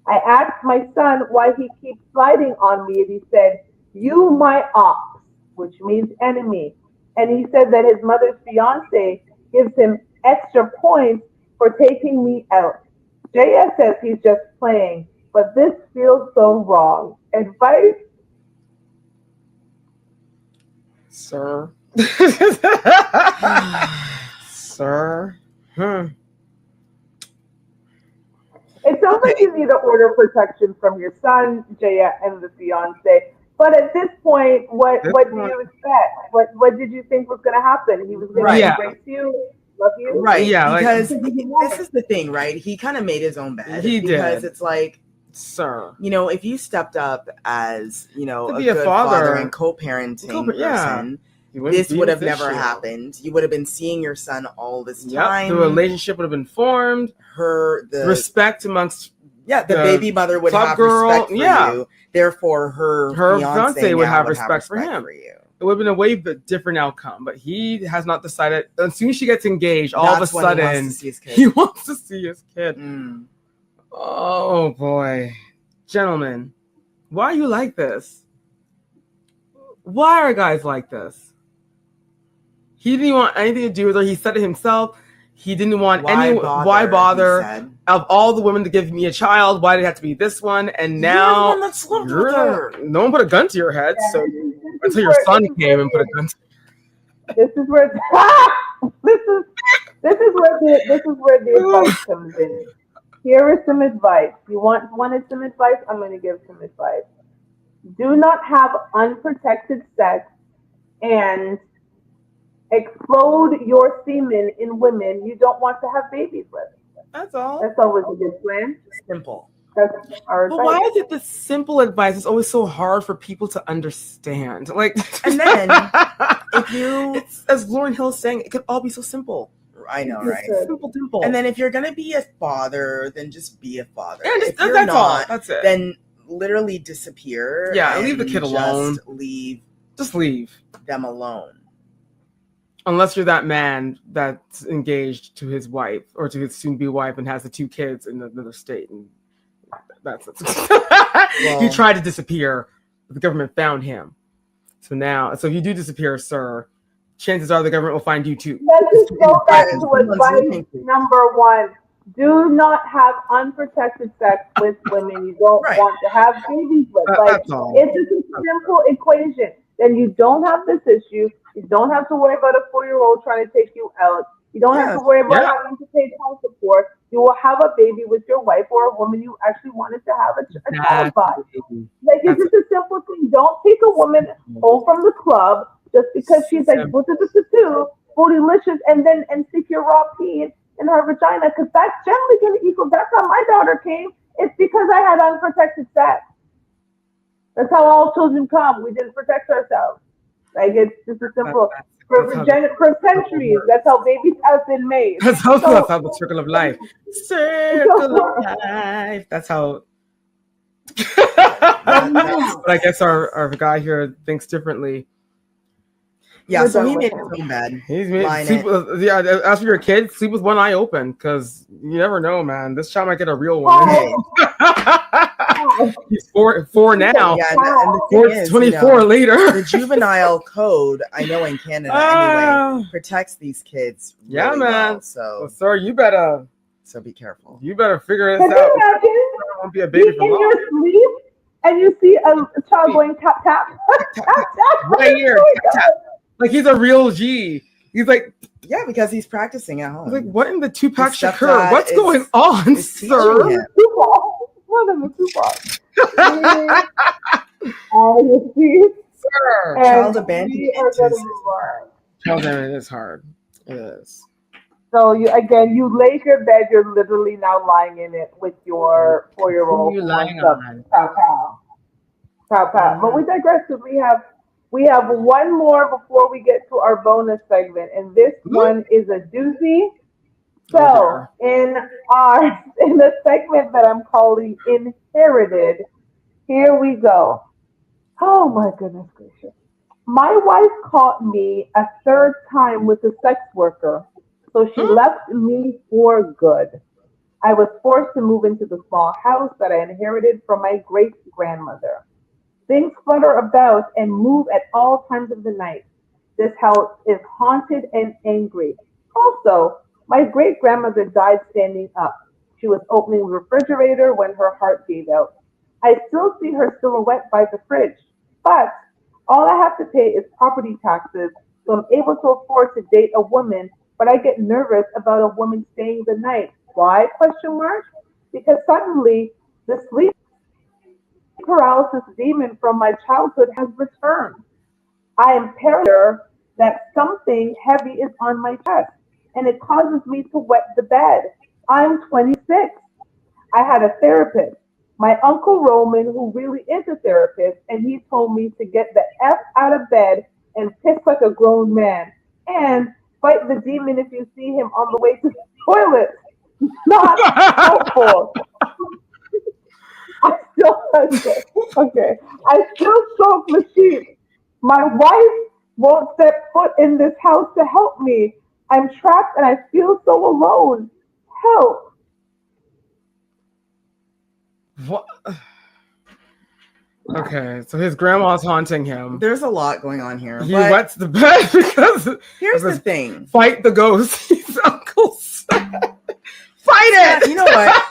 I asked my son why he keeps sliding on me, and he said, "You my ops," which means enemy. And he said that his mother's fiance gives him extra points for taking me out. JS says he's just playing, but this feels so wrong. Advice? Sir. Sir. It sounds like you need to order protection from your son, Jaya, and the fiance. But at this point, what do you expect? What did you think was going to happen? He was going to embrace you, love you, right? Yeah, because this is the thing, right? He kind of made his own bed. Because it's like, sir, if you stepped up as a good father and co-parenting person, this would have never happened. You would have been seeing your son all this time. The relationship would have been formed. The respect amongst the baby mother would have respect for you. Therefore, her fiance would have respect for him. It would have been a way different outcome. But he has not decided. As soon as she gets engaged, all of a sudden he wants to see his kid. Oh boy, gentlemen, why are you like this? Why are guys like this? He didn't want anything to do with her. He said it himself. He didn't want why bother? Of all the women to give me a child, why did it have to be this one? And now no one put a gun to your head. So until your son came and put a gun to this is where the advice comes in. Here is some advice. You wanted some advice? I'm going to give some advice. Do not have unprotected sex and explode your semen in women you don't want to have babies with. That's all. That's always a good plan. Simple. That's our advice. But why is it the simple advice is always so hard for people to understand? Like, and then it's, as Lauryn Hill is saying, it could all be so simple. I know, right? Simple, dimple. And then if you're gonna be a father, then just be a father. Yeah, if you're that's not, all. That's it. Then literally disappear. Yeah, leave the kid alone. Just leave them alone. Unless you're that man that's engaged to his wife or to his soon-be wife and has the 2 kids in another state, and that's he tried to disappear, but the government found him. So if you do disappear, sir, chances are the government will find you too. Let's just go back to advice number 1. Do not have unprotected sex with women you don't want to have babies with. It's just a simple equation. Then you don't have this issue. You don't have to worry about a 4-year-old trying to take you out. You don't have to worry about having to pay child support. You will have a baby with your wife or a woman you actually wanted to have a child by. Like, it's just a simple thing. Don't take a woman home from the club just because she's like, bootylicious, and stick your raw pee in her vagina, because that's generally going to equal. That's how my daughter came. It's because I had unprotected sex. That's how all children come. We didn't protect ourselves. Like, it's just a simple. For centuries, that's how babies have been made. That's how the circle of life. Circle of life. That's how. But I guess our guy here thinks differently. Yeah, so he made it so bad. As for your kid, sleep with one eye open, because you never know, man. This child might get a real one. He's four now. Yeah, and the thing is, 24 later. The juvenile code, I know in Canada anyway, protects these kids. Really man. Well, so, sir, you better. So be careful. You better figure this out. Won't be a baby for long. Your sleep, and you see a child going tap tap tap tap right here. Tap, tap. Like he's a real G. He's like, yeah, because he's practicing at home. He's like, what in the Tupac Shakur? What's going on, sir? One of the Tupac. You see, sir. Child abandonment. Child abandonment is hard. It is. So you laid your bed. You're literally now lying in it with your 4-year-old. You're lying on. Pow. But we digress. We have one more before we get to our bonus segment, and this one is a doozy. So in the segment that I'm calling Inherited, here we go. Oh my goodness gracious. My wife caught me a third time with a sex worker, so she Hmm? left me for good. I was forced to move into the small house that I inherited from my great grandmother. Things flutter about and move at all times of the night. This house is haunted and angry. Also, my great grandmother died standing up. She was opening the refrigerator when her heart gave out. I still see her silhouette by the fridge, but all I have to pay is property taxes, so I'm able to afford to date a woman, but I get nervous about a woman staying the night. Why? Question mark. Because suddenly the sleep paralysis demon from my childhood has returned. I am paranoid that something heavy is on my chest, and it causes me to wet the bed. I'm 26. I had a therapist, my Uncle Roman, who really is a therapist, and he told me to get the F out of bed and piss like a grown man, and fight the demon if you see him on the way to the toilet. Not helpful. I still okay. Okay. I still soak the sheep. My wife won't step foot in this house to help me. I'm trapped and I feel so alone. Help. What? Okay, so his grandma's haunting him. There's a lot going on here. He But wets the bed because here's of the his thing. fight the ghost. He's Uncle Sam. Fight it! You know what?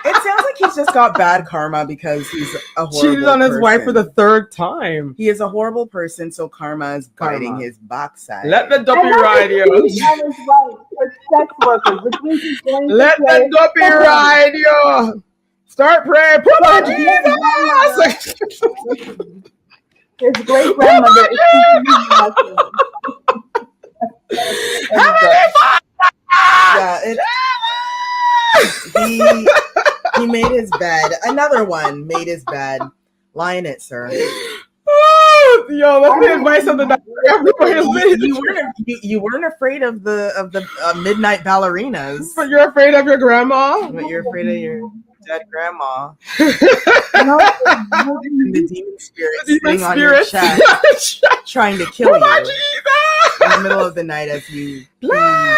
It sounds like he's just got bad karma because he's a horrible Cheated on his wife for person. the third time. He is a horrible person, so karma is biting Karma. his backside. Let the And duppy not ride just you. cheating on his wife for sex workers, which means he's going to Let the play duppy ride you. Start praying. Put on his great grandmother. Jesus. Listen, his great grandmother is teaching him a lesson. Yeah, he made his bed. Another one made his bed. Lie in it, sir. Yo, that's the advice of the night. You weren't afraid of the midnight ballerinas, But you're afraid of your grandma? but you're afraid of your dead grandma No, and the demon spirit sitting on your chest, trying to kill Come on, you Jesus! in the middle of the night as you pee Lord your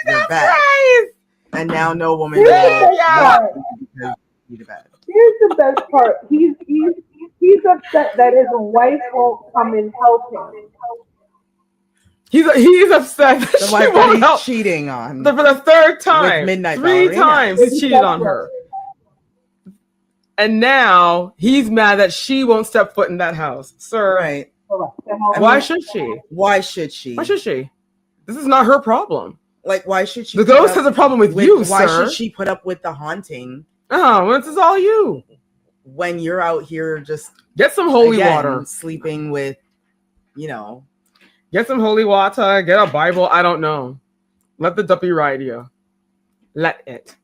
Jesus bed. Christ! And now no woman here's will the best want part. to be to bed. Here's the best part. He's upset that his wife won't come and help him. He's upset that The she wife that won't he's help cheating on. for the third time. midnight 3 ballerinas. times he's cheated on her. And now he's mad that she won't step foot in that house. Sir, Right. why should she? Why should she? Why should she? This is not her problem. Like, why should she? The put ghost up has a problem with with- you, Why sir. should she put up with the haunting Oh, well, this is all you. when you're out here just Get some holy again, water. sleeping with, you know? Get some holy water. Get a Bible. I don't know. Let the duppy ride you. Let it.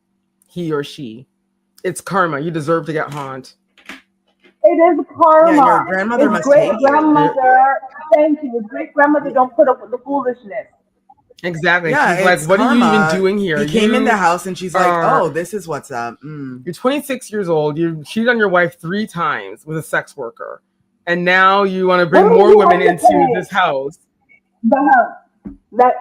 He or she. It's karma. You deserve to get haunted. It is karma. Yeah, your grandmother His must great hate you. grandmother, thank you. His great grandmother don't put up with the foolishness. Exactly. Yeah, She's like, it's what are you karma. even doing here? He came You in the house and she's like, are- "Oh, this is what's up." You're 26 years old. You cheated on your wife 3 times with a sex worker. And now you want to bring What do more you women want to into say? this house. That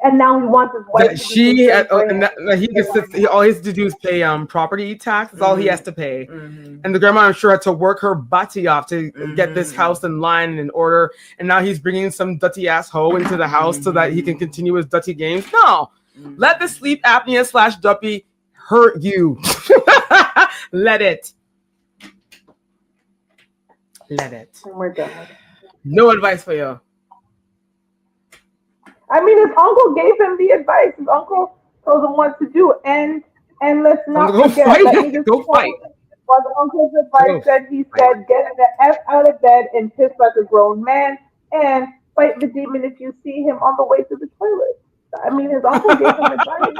and now he wants his wife That to she do the and same thing. that he just sits, all he has to do is pay property tax. That's all he has to pay. Mhm. And the grandma, I'm sure, had to work her butty off to get this Mhm. house in line and in order. And now he's bringing some dirty ass hoe into the house so that he can continue his dirty games. No, let the sleep apnea / duppy hurt you. Let it. Let it. Oh my God. No advice for you. I mean, his uncle gave him the advice. His uncle told him what to do, and let's not Go forget. fight. Let me just Go fight. What the uncle's advice said, he said, get the F out of bed and piss like a grown man, and fight the demon if you see him on the way to the toilet. I mean, his uncle gave him advice.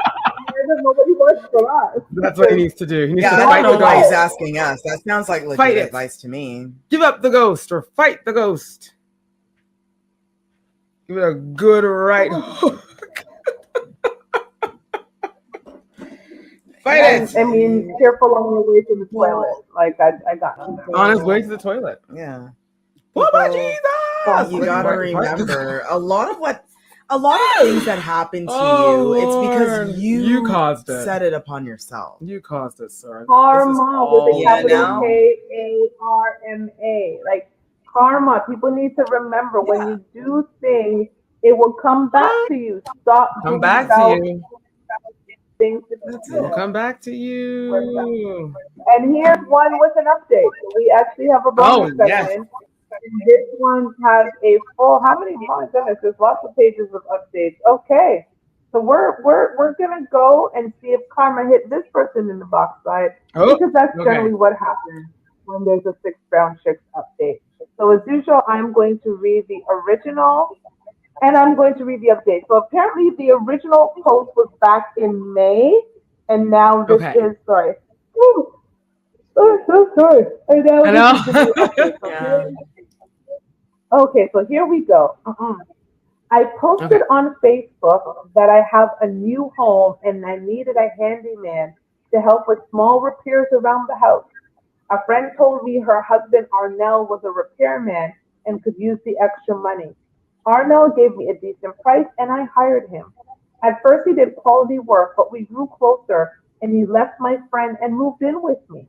There's nobody works for us. That's what he needs to do. He needs Yeah, to I fight don't the know why ghost. he's asking us. That sounds like legit Fight it. advice to me. Give up the ghost or fight the ghost. Give it a good right hook. Fight it. I mean, careful on your way to the toilet. Like I got you. On his way to the toilet. Yeah. Papa People, Jesus! you gotta remember a lot of things that happen to Oh, you. It's because Lord. you caused it. set it upon yourself. You caused it, sir. Karma with a Yeah, capital now- Karma. Like karma, people need to remember when you do things, it will come back to you. Stop Come doing back to self you. things. That's It'll it. come back to you. And here's one with an update. So we actually have a bonus yes. segment. And this one has a full. How many? Oh my goodness, there's lots of pages of updates. Okay, so we're gonna go and see if karma hit this person in the box side Oh, because that's okay. generally what happens when there's a Six Brown Chicks update. So as usual, I'm going to read the original and I'm going to read the update. So apparently the original post was back in May, and now this Okay. is sorry. Woo, oh, so sorry. And now I this is the new know. update. So Yeah. okay, so here we go. I posted Okay. on Facebook that I have a new home and I needed a handyman to help with small repairs around the house. A friend told me her husband Arnell was a repairman and could use the extra money. Arnell gave me a decent price and I hired him. At first he did quality work, but we grew closer and he left my friend and moved in with me.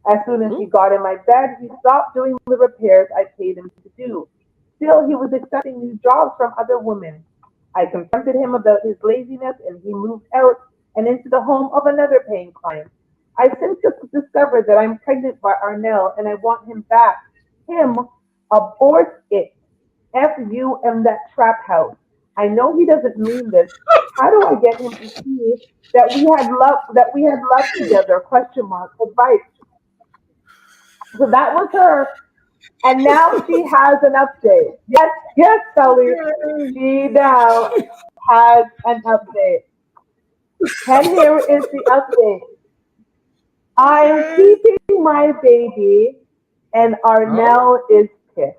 As soon as he got in my bed, he stopped doing the repairs I paid him to do. Still, he was accepting new jobs from other women. I confronted him about his laziness and he moved out and into the home of another paying client. I since discovered that I'm pregnant by Arnell and I want him back. Him, abort it. F you and that trap house. I know he doesn't mean this. How do I get him to see that we had love together? Question mark. Advice. So that was her. And now she has an update. Yes, yes, Kelly. She now has an update. And here is the update. I am keeping my baby, and Arnell is pissed.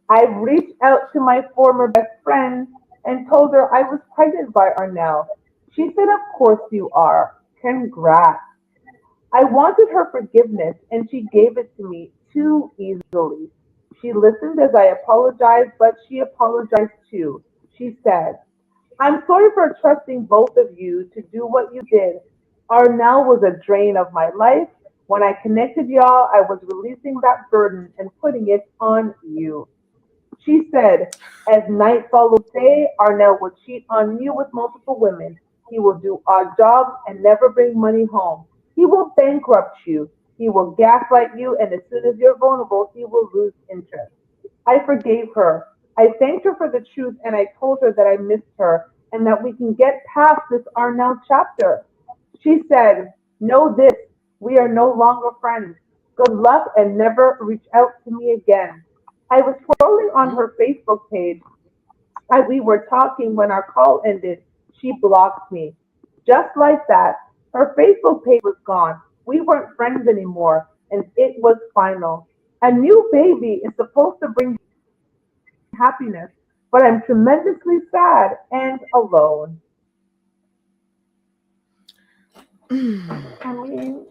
I've reached out to my former best friend and told her I was pregnant by Arnell. She said, of course you are. Congrats. I wanted her forgiveness, and she gave it to me too easily. She listened as I apologized, but she apologized too. She said, I'm sorry for trusting both of you to do what you did. Arnell was a drain of my life. When I connected y'all, I was releasing that burden and putting it on you. She said, as night followed day, Arnell will cheat on you with multiple women. He will do odd jobs and never bring money home. He will bankrupt you. He will gaslight you, and as soon as you're vulnerable, he will lose interest. I forgave her. I thanked her for the truth, and I told her that I missed her and that we can get past this Arnell chapter. She said, know this, we are no longer friends. Good luck and never reach out to me again. I was scrolling on her Facebook page as we were talking when our call ended. She blocked me. Just like that, her Facebook page was gone. We weren't friends anymore, and it was final. A new baby is supposed to bring happiness, but I'm tremendously sad and alone. I mean,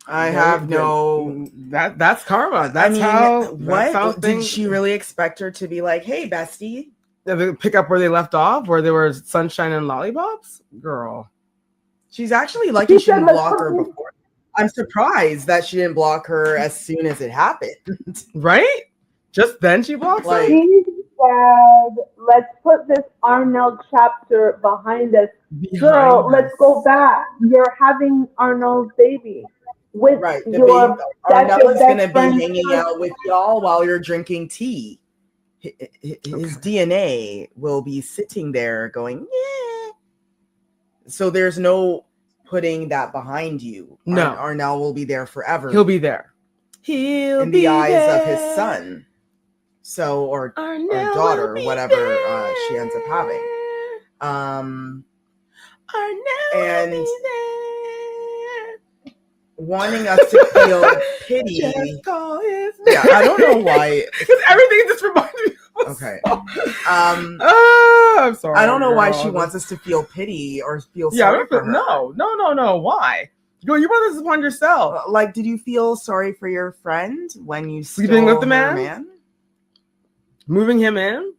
I have no. That's karma. That's I mean, how. what That's how did things, she really expect her to be like? Hey, bestie. They pick up where they left off, where there was sunshine and lollipops? Girl. She's actually lucky she said, didn't let's block put her this before. I'm surprised that she didn't block her as soon as it happened. Right? Just then she blocks her? Like, She said, let's put this Arnold chapter behind us. Girl, Behind let's us. go back. You're having Arnold's baby with right. The your baby, that's Arnell your is best going to be friend's hanging son. out with y'all while you're drinking tea. His DNA will be sitting there going, yeah. So there's no putting that behind you. No. Arnell will be there forever. He'll be there. He'll in be the eyes there. of his son. So, or Arnell daughter, will be whatever there. she ends up having. Arnell And will be there. wanting us to feel pity. Just call his Yeah, I don't know why. Because everything just reminds me of Okay. I'm sorry. I don't know why girl. she wants us to feel pity or feel Yeah, sorry for her. no. Why? You brought this upon yourself. Like, did you feel sorry for your friend when you Sleeping with the her man? Moving him in?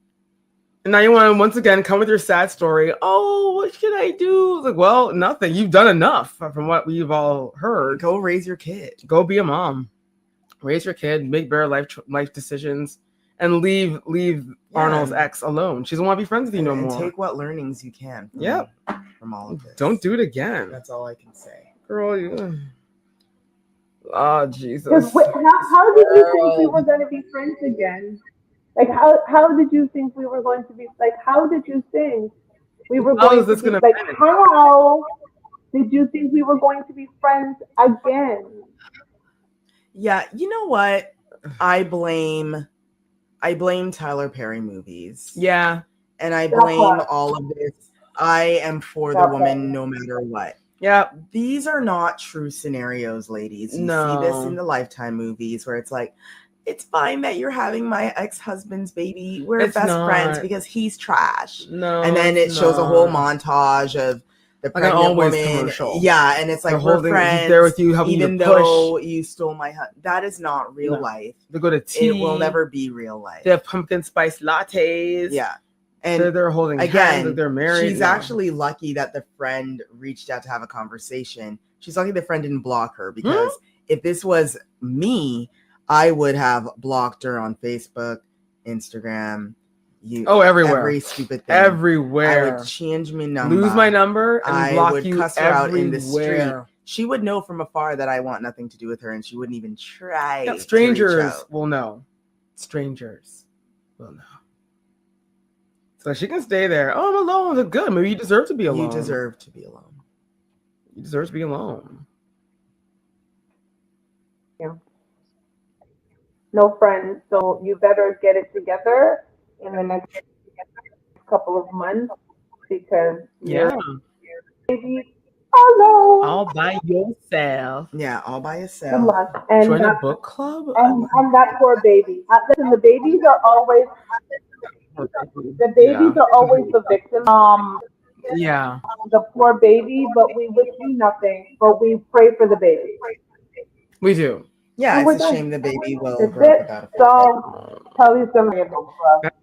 And now you want to once again come with your sad story. Oh, what should I do? It's like, well, nothing. You've done enough from what we've all heard. Go raise your kid. Go be a mom. Raise your kid. Make better life decisions, and leave Arnold's ex alone. She doesn't want to be friends with you no more. Take what learnings you can. From all of this. Don't do it again. That's all I can say, girl. Oh Jesus. How did you think we were going to be friends again? Like, how did you think we were going to be, like, how did you think we were going to be, like, how did you think we were going to be friends again? Yeah, you know what? I blame Tyler Perry movies. Yeah. And I blame all of this. I am for the woman no matter what. Yeah. These are not true scenarios, ladies. You see this in the Lifetime movies where it's like, it's fine that you're having my ex-husband's baby. We're best friends because he's trash. No. And then it shows a whole montage of the pregnant woman. Commercial. Yeah, and it's like, we're friends. He's there with you, helping even you push. Though you stole my husband. That is not real life. They go to tea. It will never be real life. They have pumpkin spice lattes. Yeah. And they're holding hands, like they're married. She's actually lucky that the friend reached out to have a conversation. She's lucky the friend didn't block her, because if this was me, I would have blocked her on Facebook, Instagram. Everywhere. Every stupid thing. Everywhere. I would change my number. Lose my number and block would you cuss her everywhere. out in the street. She would know from afar that I want nothing to do with her, and she wouldn't even try. Yeah, strangers will know. Strangers will know. So she can stay there. Oh, I'm alone. That's good. Maybe you deserve to be alone. You deserve to be alone. You deserve to be alone. Yeah. No friends. So you better get it together in the next couple of months, because you're maybe alone. All by yourself. Yeah, all by yourself. Good luck. And join a book club. And that poor baby. Listen, the babies are always the victim. Yeah. The poor baby, but we wish you nothing. But we pray for the baby. We do. Yeah, it's a shame the baby will grow up without a So tell you something about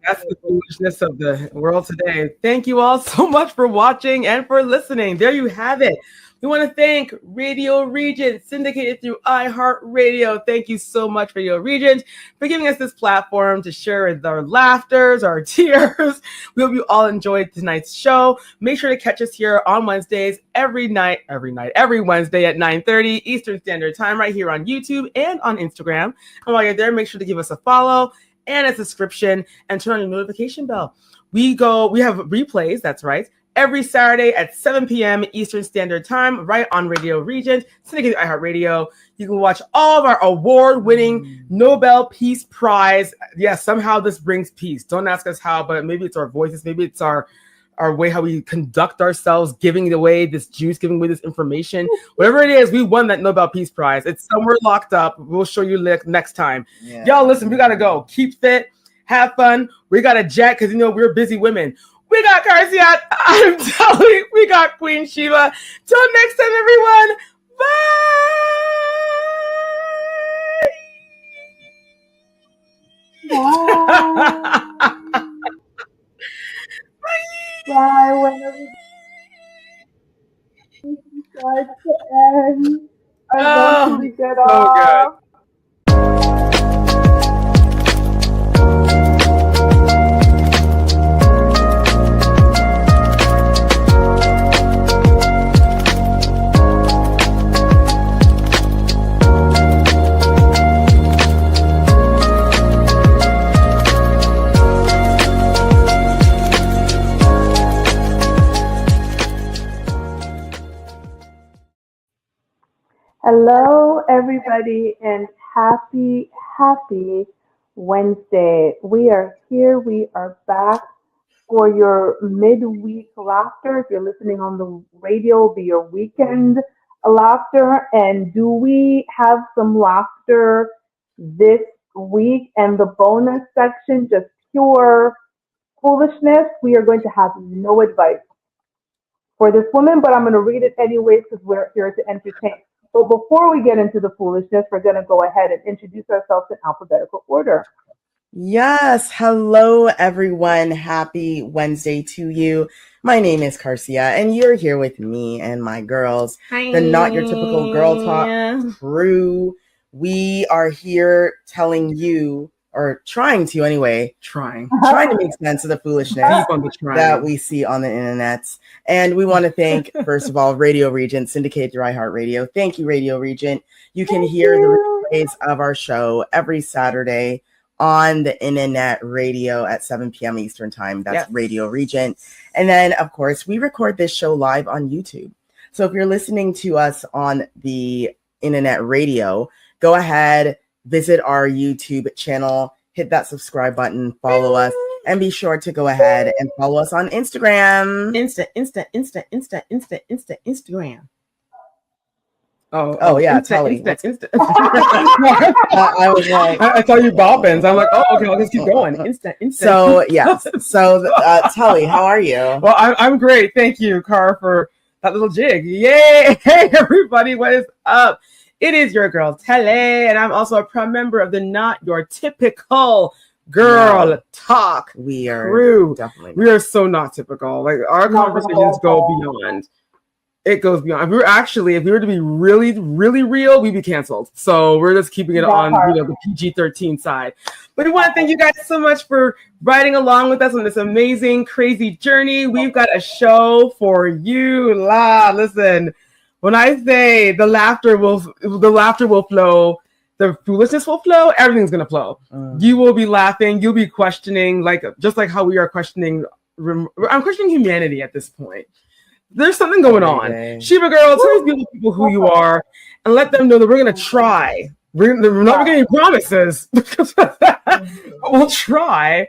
that's the foolishness of the world today. Thank you all so much for watching and for listening. There you have it. We want to thank Radio Regent, syndicated through iHeartRadio. Thank you so much, Radio Regent, for giving us this platform to share our laughters, our tears. We hope you all enjoyed tonight's show. Make sure to catch us here on Wednesdays, every Wednesday at 9:30 Eastern Standard Time, right here on YouTube and on Instagram. And while you're there, make sure to give us a follow and a subscription, and turn on your notification bell. We have replays, that's right, every Saturday at 7 p.m. Eastern Standard Time, right on Radio Regent, syndicated iHeartRadio. You can watch all of our award-winning Nobel Peace Prize. Yes, somehow this brings peace. Don't ask us how, but maybe it's our voices, maybe it's our way how we conduct ourselves, giving away this juice, giving away this information. Whatever it is, we won that Nobel Peace Prize. It's somewhere locked up. We'll show you next time. Yeah. Y'all, listen, we got to go. Keep fit. Have fun. We got a jet because, we're busy women. We got Karsiat. I'm telling you, we got Queen Shiva. Till next time, everyone. Bye. Bye. Whenever it starts to end, I want to get off. Good. Hello, everybody, and happy Wednesday. We are here. We are back for your midweek laughter. If you're listening on the radio, it'll be your weekend laughter. And do we have some laughter this week? And the bonus section, just pure foolishness. We are going to have no advice for this woman, but I'm going to read it anyways because we're here to entertain. But before we get into the foolishness, we're going to go ahead and introduce ourselves in alphabetical order. Yes. Hello, everyone. Happy Wednesday to you. My name is Carcia, and you're here with me and my girls, the Not Your Typical Girl Talk crew. We are here telling you, or trying to anyway, trying to make sense of the foolishness that we see on the internet. And we want to thank, first of all, Radio Regent, syndicated through iHeartRadio. Thank you, Radio Regent. You can hear the replays of our show every Saturday on the internet radio at 7 p.m. Eastern time. That's Radio Regent. And then, of course, we record this show live on YouTube. So if you're listening to us on the internet radio, go ahead, visit our YouTube channel, hit that subscribe button, follow us, and be sure to go ahead and follow us on Instagram. Instagram. Yeah, Tully. I was like, I saw you bopping. So I'm like, okay, I'll just keep going. So, yes. So, Tully, how are you? Well, I'm great. Thank you, Car, for that little jig. Yay! Hey, everybody, what is up? It is your girl, Tele, and I'm also a proud member of the Not Your Typical Girl Talk crew. Definitely. We are so not typical. Like, our conversations go beyond. It goes beyond. If we were to be really, really real, we'd be canceled. So we're just keeping it on, the PG-13 side. But we want to thank you guys so much for riding along with us on this amazing, crazy journey. We've got a show for you. Listen, when I say the laughter will flow, the foolishness will flow, everything's gonna flow. You will be laughing. You'll be questioning, just like how we are questioning. I'm questioning humanity at this point. There's something going on. Shiva girl, tell these beautiful people who you are and let them know that we're going to try. We're not getting promises. We'll try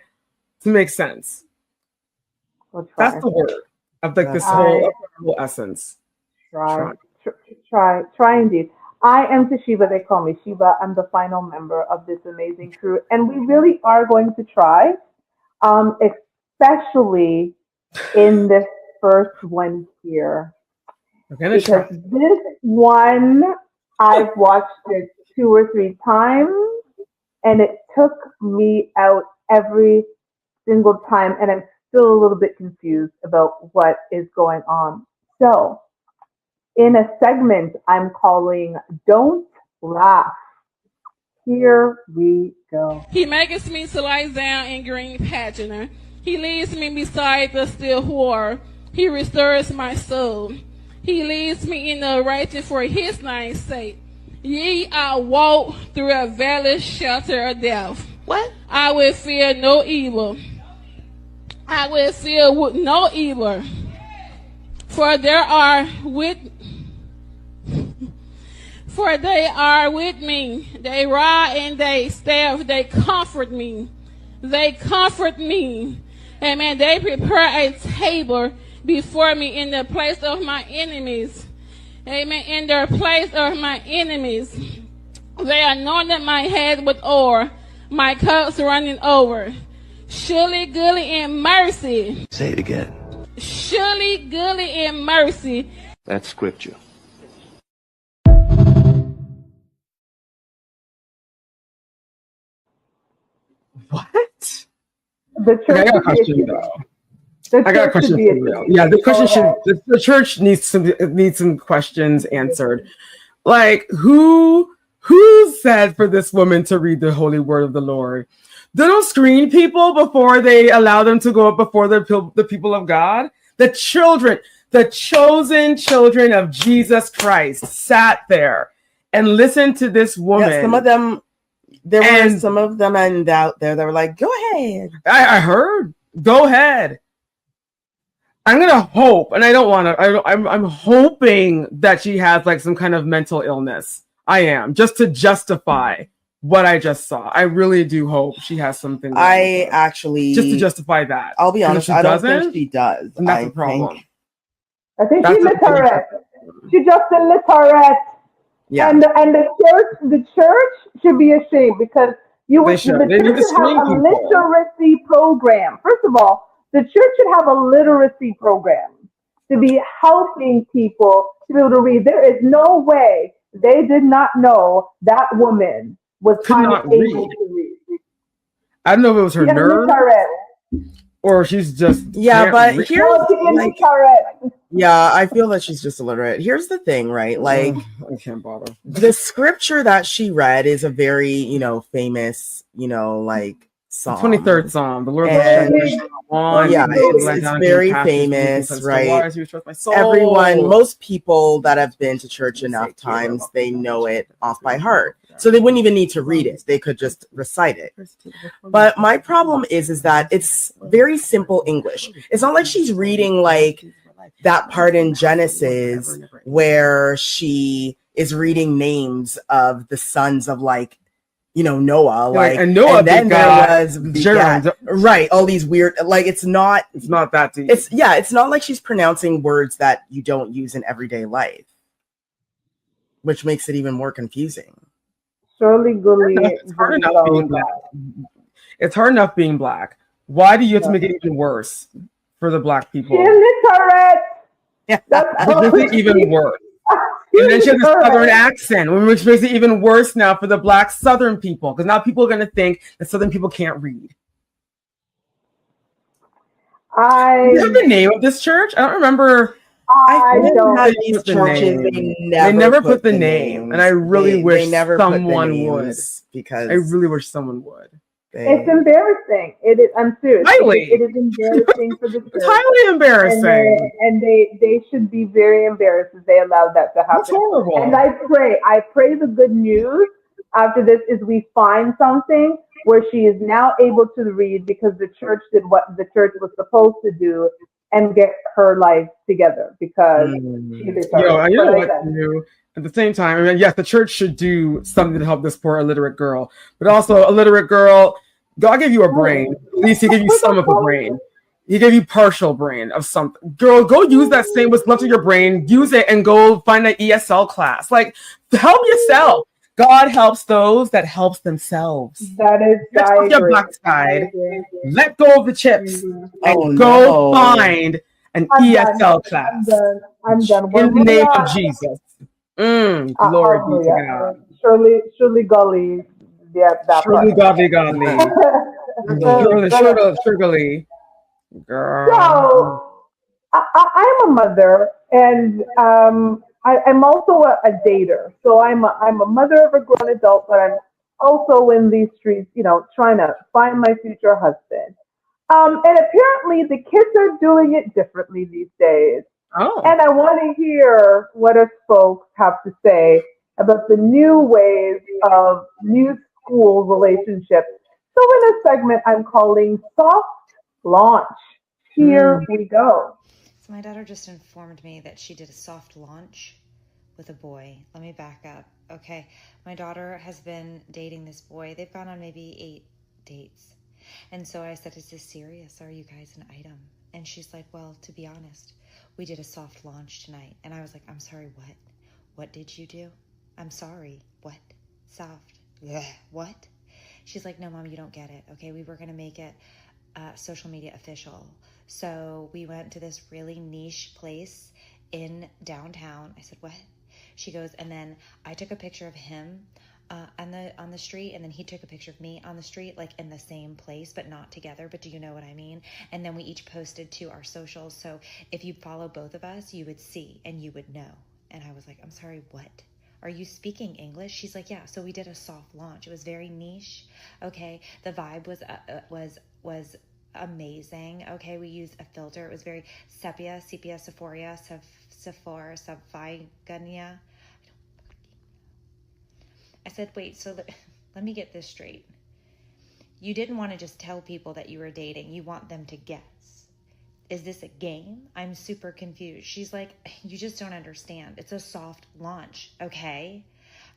to make sense. That's the word of this whole essence. Try indeed. I am Tashiba. They call me Shiba. I'm the final member of this amazing crew. And we really are going to try, especially in this first one here, because this one I've watched it 2 or 3 times and it took me out every single time, and I'm still a little bit confused about what is going on. So in a segment I'm calling Don't Laugh, here we go. He makes me to lie down in green pasture. He leads me beside the still water. He restores my soul. He leads me in the righteous for his name's sake. Yea, I walk through a valley shelter of death. What? I will fear no evil. I will fear no evil. For they are with me. They rod and they staff, they comfort me. They comfort me. Amen. They prepare a table before me in the place of my enemies. Amen. In the place of my enemies. They anointed my head with oil, my cups running over. Surely, goodly, and mercy. Say it again. Surely, goodly, and mercy. That's scripture. What? The church. I got a question though. I got a question for you. Yeah, the question the church needs some questions answered. Like who said for this woman to read the holy word of the Lord? They don't screen people before they allow them to go up before the people of God. The children, the chosen children of Jesus Christ sat there and listened to this woman. Yeah, some of them, were some of them out there that were like, go ahead. I heard, go ahead. I'm gonna hope, and I don't want to. I'm hoping that she has like some kind of mental illness. I am, just to justify what I just saw. I really do hope she has something. Just to justify that. I'll be honest, I don't think she does. And that's a problem. I think she's literate. She's just illiterate. Yeah. And the church should be ashamed because the church should have a literacy program. First of all, the church should have a literacy program to be helping people to be able to read. There is no way they did not know that woman was Could kind not of able read. to read. I don't know if it was her She had nerve miscarriage. or she's just Yeah, can't but read. here's No, she had like, miscarriage. yeah, I feel that she's just illiterate. Here's the thing, right? Like, I can't bother. the scripture that she read is a very, famous, like The psalm. 23rd Psalm, the Lord And yeah, it's very famous, right? Most people that have been to church enough times, they know it off by heart. So they wouldn't even need to read it. They could just recite it. But my problem is that it's very simple English. It's not like she's reading like that part in Genesis where she is reading names of the sons of Noah, and Noah, and then there was Jared, right? All these weird, it's not that deep. It's not like she's pronouncing words that you don't use in everyday life, which makes it even more confusing. Shirley Gully. It's hard enough being black. It's hard enough being black. Why do you have to make it even worse for the black people? This is even worse. And then she has a Southern accent, which makes it even worse now for the black Southern people, because now people are going to think that Southern people can't read. Do you have the name of this church? I don't remember. I don't know these churches. They never put the name, and I really wish someone would. Because I really wish someone would. It's embarrassing. It is. I'm serious. It is embarrassing for the church. It's highly embarrassing. And they should be very embarrassed if they allowed that to happen. That's horrible. And I pray the good news after this is we find something where she is now able to read because the church did what the church was supposed to do and get her life together because at the same time, I mean, yes, the church should do something to help this poor illiterate girl, but also illiterate girl, God gave you a brain. At least he gave you some of a brain. He gave you partial brain of something. Girl, go use that same what's left of your brain, use it and go find an ESL class. Like, help yourself. God helps those that helps themselves. That is your backside. Let go of the chips and go find an ESL class. I'm done. In the name of Jesus. Glory be to God. Shirley Gully. Yeah, that Shirley Godly. Shirley. Girl. So, I'm a mother, and I'm also a dater. So I'm a mother of a grown adult, but I'm also in these streets, trying to find my future husband. And apparently the kids are doing it differently these days. Oh. And I want to hear what us folks have to say about the new ways of new school relationships. So in a segment I'm calling Soft Launch. Here we go. So my daughter just informed me that she did a soft launch with a boy. Let me back up. Okay, my daughter has been dating this boy. They've gone on maybe 8 dates. And so I said, is this serious? Are you guys an item? And she's like, well, to be honest, we did a soft launch tonight. And I was like, I'm sorry, what? What did you do? I'm sorry, what? Soft. Ugh, what? She's like, no, Mom, you don't get it. Okay, we were going to make it social media official. So we went to this really niche place in downtown. I said, what? She goes, and then I took a picture of him on the street, and then he took a picture of me on the street, like in the same place, but not together. But do you know what I mean? And then we each posted to our socials. So if you follow both of us, you would see and you would know. And I was like, I'm sorry, what? Are you speaking English? She's like, yeah. So we did a soft launch. It was very niche. Okay. The vibe was amazing. Okay. We used a filter. It was very sepia, Sephora, Saphigania. I said, wait, so let me get this straight. You didn't want to just tell people that you were dating. You want them to guess. Is this a game? I'm super confused. She's like, you just don't understand. It's a soft launch, okay?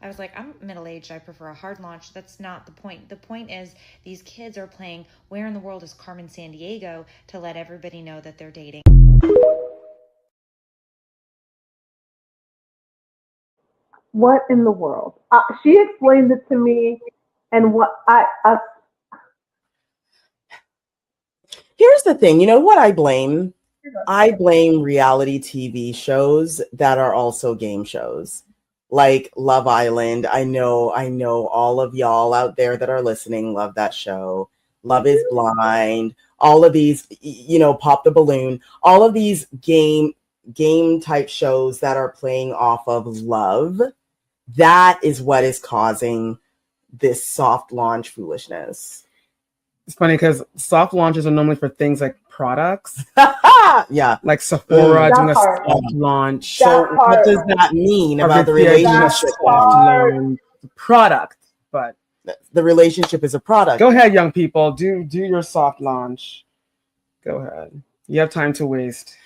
I was like, I'm middle-aged. I prefer a hard launch. That's not the point. The point is these kids are playing Where in the World is Carmen Sandiego to let everybody know that they're dating. What in the world? She explained it to me, and what Here's the thing. You know what I blame? I blame reality TV shows that are also game shows. like Love Island. I know all of y'all out there that are listening love that show. Love is Blind. All of these, Pop the Balloon. All of these game type shows that are playing off of love. That is what is causing this soft launch foolishness. It's funny because soft launches are normally for things like products. Yeah. Like Sephora doing a part. soft launch. So what does that mean about the relationship? Product, but the relationship is a product. Go ahead, young people. Do your soft launch. Go ahead. You have time to waste.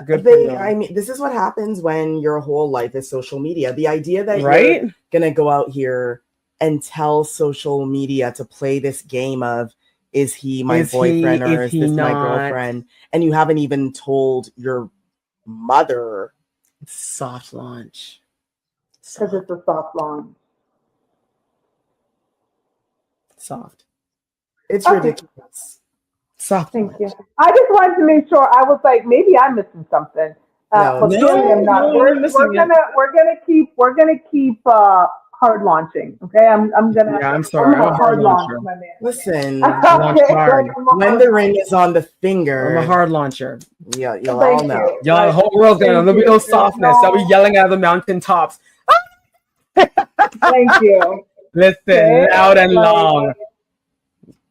Good for you. I mean, this is what happens when your whole life is social media. The idea that you're gonna go out here and tell social media to play this game of, is he my boyfriend or is this my girlfriend? And you haven't even told your mother. Soft launch. Because it's a soft launch. Soft. It's ridiculous. Soft. Thank you. I just wanted to make sure. I was like, maybe I'm missing something. But clearly I'm not. We're gonna keep hard launching. Okay, I'm gonna. Yeah, I'm sorry. I'm a hard launcher. My man. Listen, okay, when the ring is on the finger, I'm a hard launcher. Yeah, you'll all know. Y'all, the whole world's gonna. There'll be no softness. They'll be yelling out of the mountain tops. Thank you. Listen, loud and long.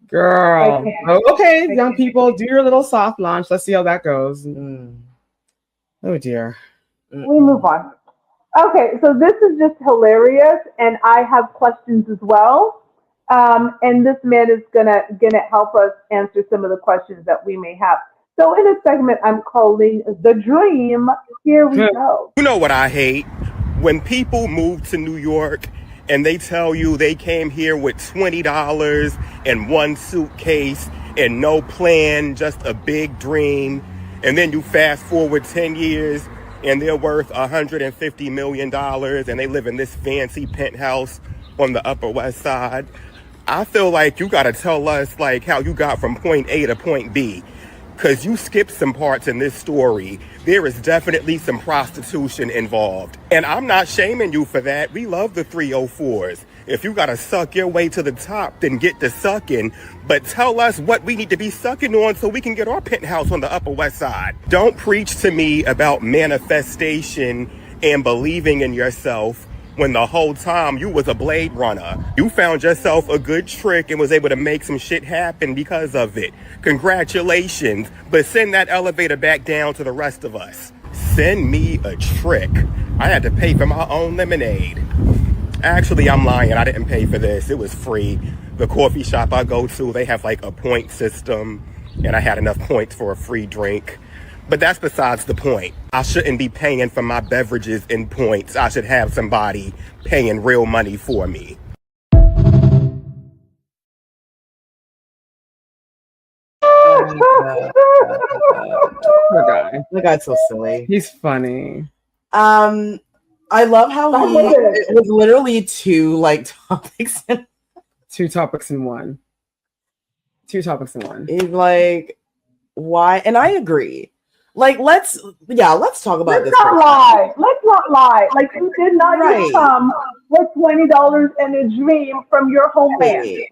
Girl. Okay, young people, do your little soft launch. Let's see how that goes. Oh dear. We move on. Okay, so this is just hilarious, and I have questions as well. And this man is gonna help us answer some of the questions that we may have. So in a segment I'm calling The Dream, here we go. You know what I hate? When people move to New York and they tell you they came here with $20 and one suitcase and no plan, just a big dream. And then you fast forward 10 years and they're worth $150 million and they live in this fancy penthouse on the Upper West Side. I feel like you got to tell us like how you got from point A to point B. Because you skipped some parts in this story. There is definitely some prostitution involved. And I'm not shaming you for that. We love the 304s. If you gotta suck your way to the top, then get to sucking. But tell us what we need to be sucking on so we can get our penthouse on the Upper West Side. Don't preach to me about manifestation and believing in yourself when the whole time you was a Blade Runner. You found yourself a good trick and was able to make some shit happen because of it. Congratulations, but send that elevator back down to the rest of us. Send me a trick. I had to pay for my own lemonade. Actually, I'm lying. I didn't pay for this. It was free. The coffee shop I go to, they have like a point system, and I had enough points for a free drink. But that's besides the point. I shouldn't be paying for my beverages in points. I should have somebody paying real money for me. The guy's so silly. He's funny. I love how it was literally two topics. Two topics in one. He's like, why? And I agree. Like, let's talk about this. Let's not lie. Like, you did not just come with $20 and a dream from your homeland.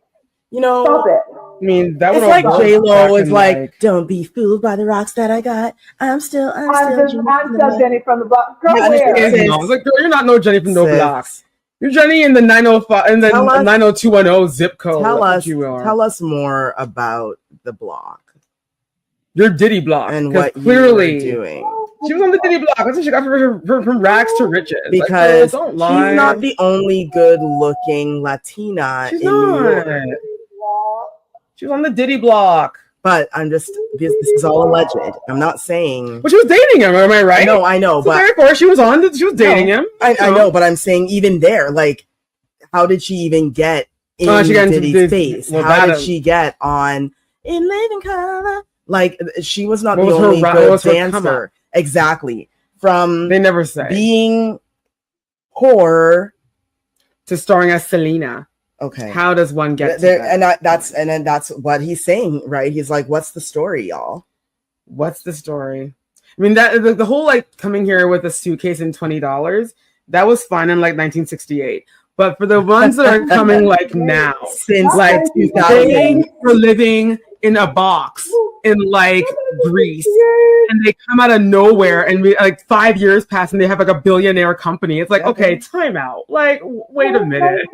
You know, stop it. I mean, that it's like J-Lo is like, don't be fooled by the rocks that I got. I'm still Jenny from the block. Girl, I was like, girl, you're not no Jenny from no blocks. You're Jenny in the 905 in the 90210 zip code. Tell us more about the block. Your Diddy block, and what clearly you were doing. She was on the Diddy block. That's what she got from rags to riches. Because she's not the only good-looking Latina in New York. She was on the Diddy block. But this is all alleged. I'm not saying. But she was dating him. Am I right? No, I know. So but therefore, she was dating him. I know, but I'm saying even there, like, how did she even get in Diddy's face? How did she get on In Living Color? Like, she was not the only good dancer. Exactly. From they never say being poor to starring as Selena. Okay. How does one get there? And that's what he's saying, right? He's like, "What's the story, y'all? What's the story?" I mean, that the whole like coming here with a suitcase and $20 that was fun in like 1968. But for the ones that are coming like now, since like 2000, they were living in a box in like Greece, and they come out of nowhere, and we like 5 years pass, and they have like a billionaire company. It's like, okay, time out. Like, wait a minute.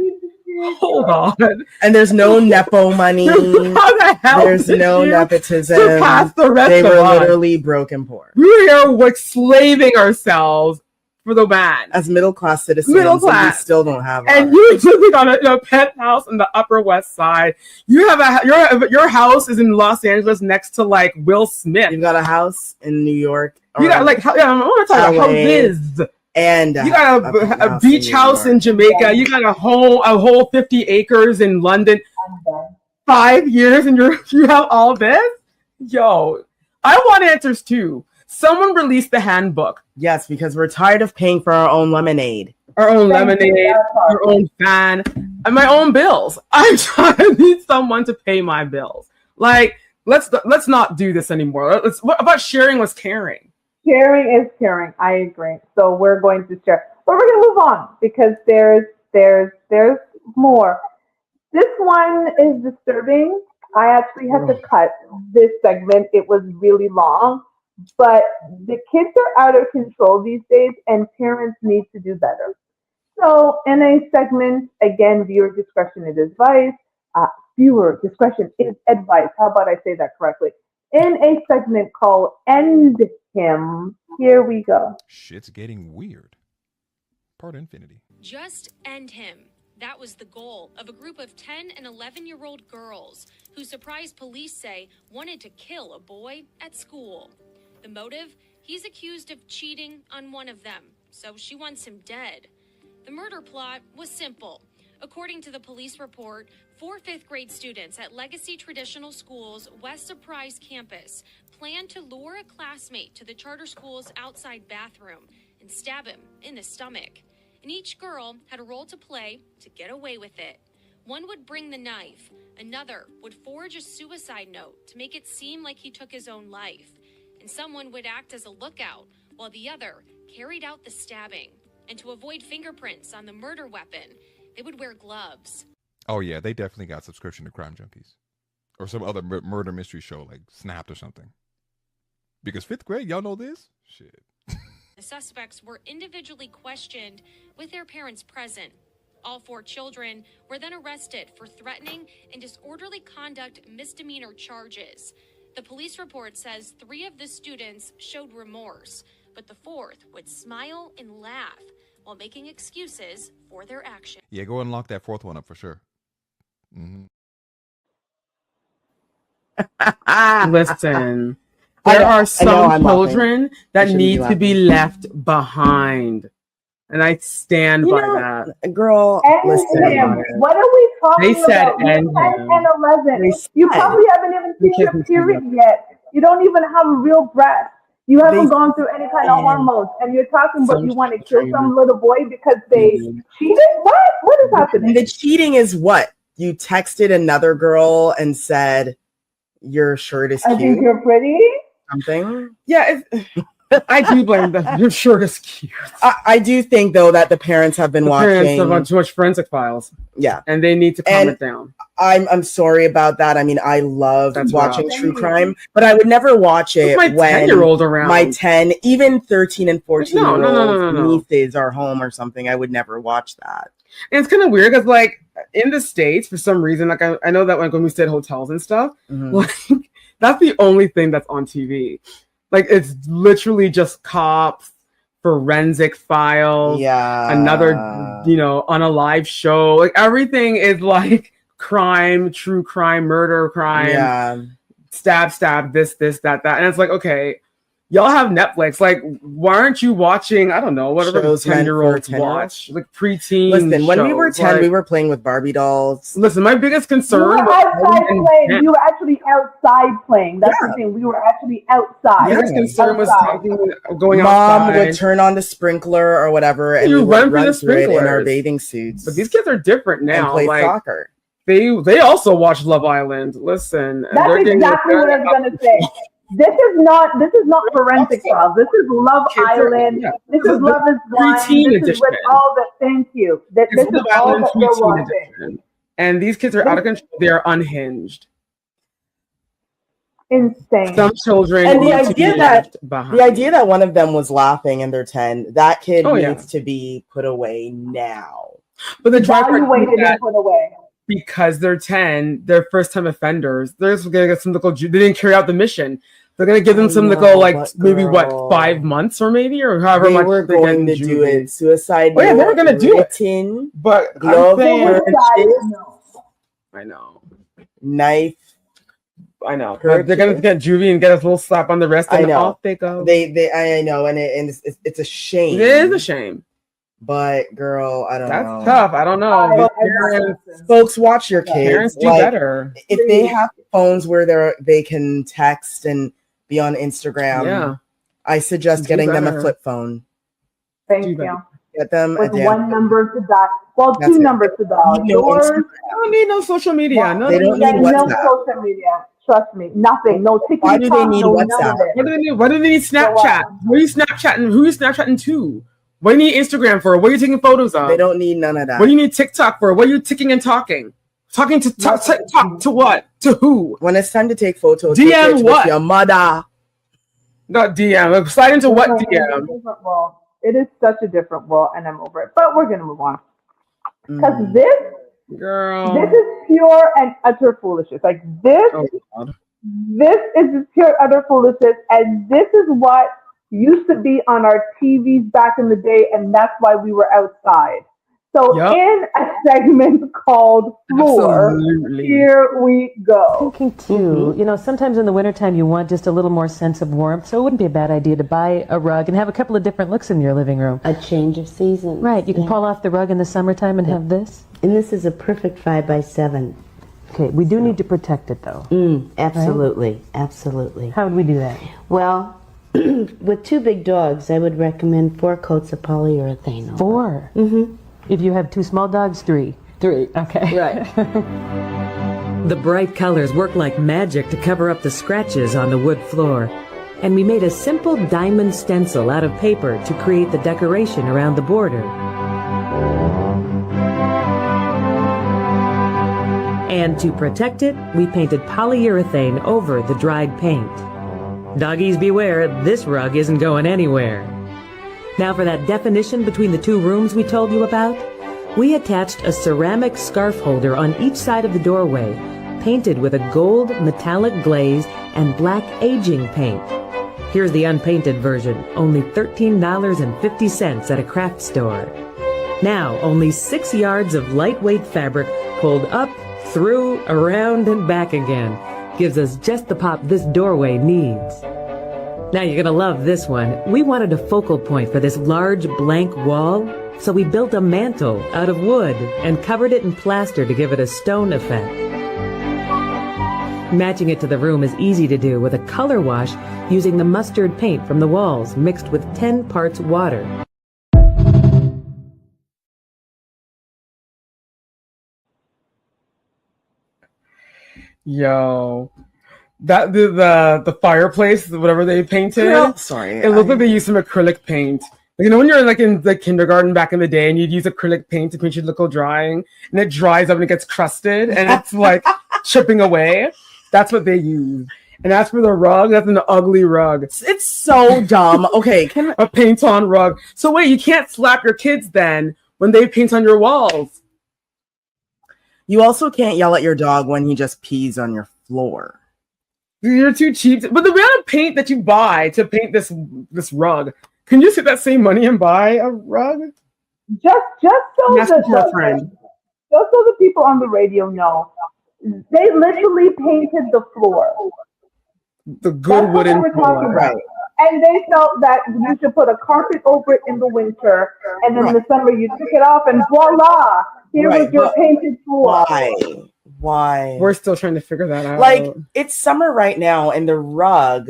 Hold on. And there's no Nepo money. How the hell there's no nepotism. Surpass the rest they of were us. literally broke and poor. We were here like slaving ourselves for the man. As middle class citizens, Middle class. we still don't have. And you're living on a penthouse in the Upper West Side. You have your house is in Los Angeles next to like Will Smith. You've got a house in New York. You got like I want to talk about houses. And you got a beach house in Jamaica. You got a whole 50 acres in London. 5 years and you have all this? Yo, I want answers too. Someone released the handbook. Yes, because we're tired of paying for our own lemonade. Our own lemonade, our own fan, and my own bills. I need someone to pay my bills. Like, let's not do this anymore. What about sharing was caring? Sharing is caring. I agree. So we're going to share, but we're going to move on because there's more. This one is disturbing. I actually had to cut this segment. It was really long, but the kids are out of control these days, and parents need to do better. So in a segment, again, viewer discretion is advice. Viewer discretion is advice. How about I say that correctly? In a segment called End Him, here we go. Shit's getting weird. Part infinity. Just end him. That was the goal of a group of 10 and 11-year-old girls who surprised police say wanted to kill a boy at school. The motive? He's accused of cheating on one of them, so she wants him dead. The murder plot was simple. According to the police report, 4 fifth-grade students at Legacy Traditional School's West Surprise campus planned to lure a classmate to the charter school's outside bathroom and stab him in the stomach. And each girl had a role to play to get away with it. One would bring the knife. Another would forge a suicide note to make it seem like he took his own life. And someone would act as a lookout while the other carried out the stabbing. And to avoid fingerprints on the murder weapon, they would wear gloves. Oh yeah, they definitely got subscription to Crime Junkies. Or some other murder mystery show like Snapped or something. Because 5th grade, y'all know this? Shit. The suspects were individually questioned with their parents present. All 4 children were then arrested for threatening and disorderly conduct misdemeanor charges. The police report says 3 of the students showed remorse, but the 4th would smile and laugh while making excuses for their actions. Yeah, go and lock that 4th one up for sure. Mm-hmm. Listen, there are some children that need to be left behind. And I stand by that. Girl, listen. What are we talking they said about? End 10 him. and 11. You probably haven't even seen your period yet. You don't even have a real breast. You haven't gone through any kind of hormones. And you're talking about you want to kill some little boy because they cheated? What? What is happening? The cheating is what? You texted another girl and said, your shirt is cute. I think you're pretty. Something. Yeah, I do blame them. Your shirt is cute. I do think though that the parents have been watching. Parents have watched too much Forensic Files. Yeah, and they need to calm it down. I'm sorry about that. I mean, I love watching true crime, but I would never watch it my when 10-year-old around. My 10, even 13 and 14-year-old no. nieces are home or something. I would never watch that. And it's kind of weird because, like, in the States, for some reason, like I know that when we stay at hotels and stuff, like that's the only thing that's on TV. Like, it's literally just cops, forensic files, another, on a live show. Like, everything is like crime, true crime, murder crime, stab, this, that. And it's like, okay, y'all have Netflix. Like, why aren't you watching, I don't know, whatever 10-year-olds watch? Like, preteen Listen, when we were 10, like, we were playing with Barbie dolls. Listen, my biggest concern You were outside playing. You were actually outside playing. That's the thing. We were actually outside. My biggest concern was going Mom outside. would turn on the sprinkler or whatever, and we would run through it in our bathing suits. But these kids are different now. And play like, soccer. They also watch Love Island. Listen. That's exactly what I was going to say. This is not Forensic Files. This is Love Island. This is Love is Blind. This is with all the thank you. This is all that they're watching. And these kids are out of control. They are unhinged. Insane. Some children and the idea that one of them was laughing and they're 10, that kid needs to be put away now. But the driver evaluated and put away. Because they're 10, they're first time offenders. They're just gonna get some they didn't carry out the mission. They're gonna give them some maybe 5 months or however they much were going to do it. Suicide. Oh yeah, they were gonna do it. But I know. Knife. I know. They're gonna get juvie and get a little slap on the wrist, and off they go. I know, and it's a shame. It is a shame. But girl, I don't know. That's tough. I don't know. Folks, watch your kids. Parents do better. If they have phones where they can text and be on Instagram, I suggest getting them a flip phone. Thank you. Get them with one number to dial. Well, two numbers to dial. They don't need no social media. No, they don't need no social media. Trust me, nothing. No TikTok. Why do they need WhatsApp? What do they need Snapchat? Who are you Snapchatting? Who are you Snapchatting to? What do you need Instagram for? What are you taking photos of? They don't need none of that. What do you need TikTok for? What are you ticking and talking? Talking to talk to what? To who? When it's time to take photos, DM what? With your mother. Not DM. Slide into what DM? It is such a different world, and I'm over it. But we're gonna move on because this is pure and utter foolishness. Like this is just pure utter foolishness, and this is what used to be on our TVs back in the day, and that's why we were outside. So in a segment called Floor, here we go. Thinking too, sometimes in the wintertime you want just a little more sense of warmth, so it wouldn't be a bad idea to buy a rug and have a couple of different looks in your living room. A change of season. Right, you can pull off the rug in the summertime and have this. And this is a perfect 5x7. Okay, we do need to protect it though. Absolutely, right? Absolutely. How would we do that? Well, with 2 big dogs, I would recommend 4 coats of polyurethane. 4? Mm-hmm. If you have 2 small dogs, 3. 3. Okay. Right. The bright colors work like magic to cover up the scratches on the wood floor. And we made a simple diamond stencil out of paper to create the decoration around the border. And to protect it, we painted polyurethane over the dried paint. Doggies beware, this rug isn't going anywhere. Now for that definition between the 2 rooms we told you about, we attached a ceramic scarf holder on each side of the doorway, painted with a gold metallic glaze and black aging paint. Here's the unpainted version, only $13.50 at a craft store. Now, only 6 yards of lightweight fabric pulled up, through, around, and back again gives us just the pop this doorway needs. Now you're gonna love this one. We wanted a focal point for this large blank wall, so we built a mantle out of wood and covered it in plaster to give it a stone effect. Matching it to the room is easy to do with a color wash using the mustard paint from the walls mixed with 10 parts water. Yo, that the fireplace, whatever they painted. It looked like they used some acrylic paint. Like, when you're like in the kindergarten back in the day, and you'd use acrylic paint to paint your little drawing, and it dries up and it gets crusted, and it's like chipping away. That's what they use. And as for the rug, that's an ugly rug. It's so dumb. Okay, a paint-on rug. So wait, you can't slap your kids then when they paint on your walls. You also can't yell at your dog when he just pees on your floor. You're too cheap. But the amount of paint that you buy to paint this rug, can you take that same money and buy a rug? Just so the people on the radio know, they literally painted the floor. The good wooden floor, right? And they felt that you should put a carpet over it in the winter, and then in the summer you took it off, and voila, here was your painted floor. Why? We're still trying to figure that out. Like, it's summer right now, and the rug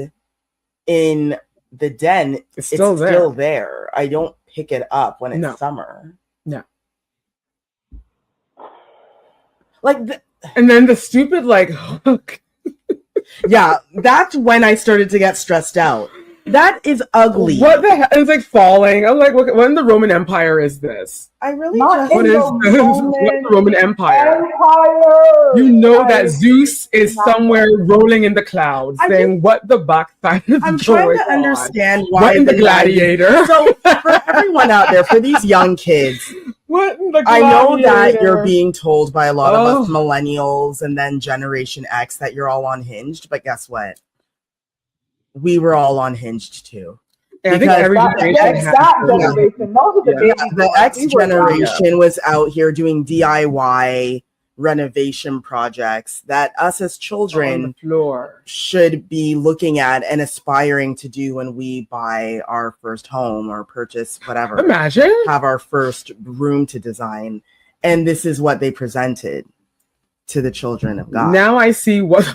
in the den is still there. I don't pick it up when it's summer. No. Like, and then the stupid hook. Yeah, that's when I started to get stressed out. That is ugly. What the hell? It's like falling. I'm like, what in the Roman Empire is this? I really Not What in is the this? Roman What's the Roman Empire? Empire. You know that I Zeus is not somewhere rolling in the clouds, I saying, "What the backside is I'm going trying to on? understand why What in the the Gladiator? So for everyone out there, for these young kids, What in the I know that Gladiator? you're being told by a lot of us Oh. millennials and then Generation X that you're all unhinged, but guess what? We were all unhinged too. And I think Because every generation has that their own- generation. Those are the Yeah. baby the boomers. X We were young. generation was out here doing DIY renovation projects that us as on children the floor. should be looking at and aspiring to do when we buy our first home or purchase whatever. Imagine. Have our first room to design. And this is what they presented to the children of God. Now I see what.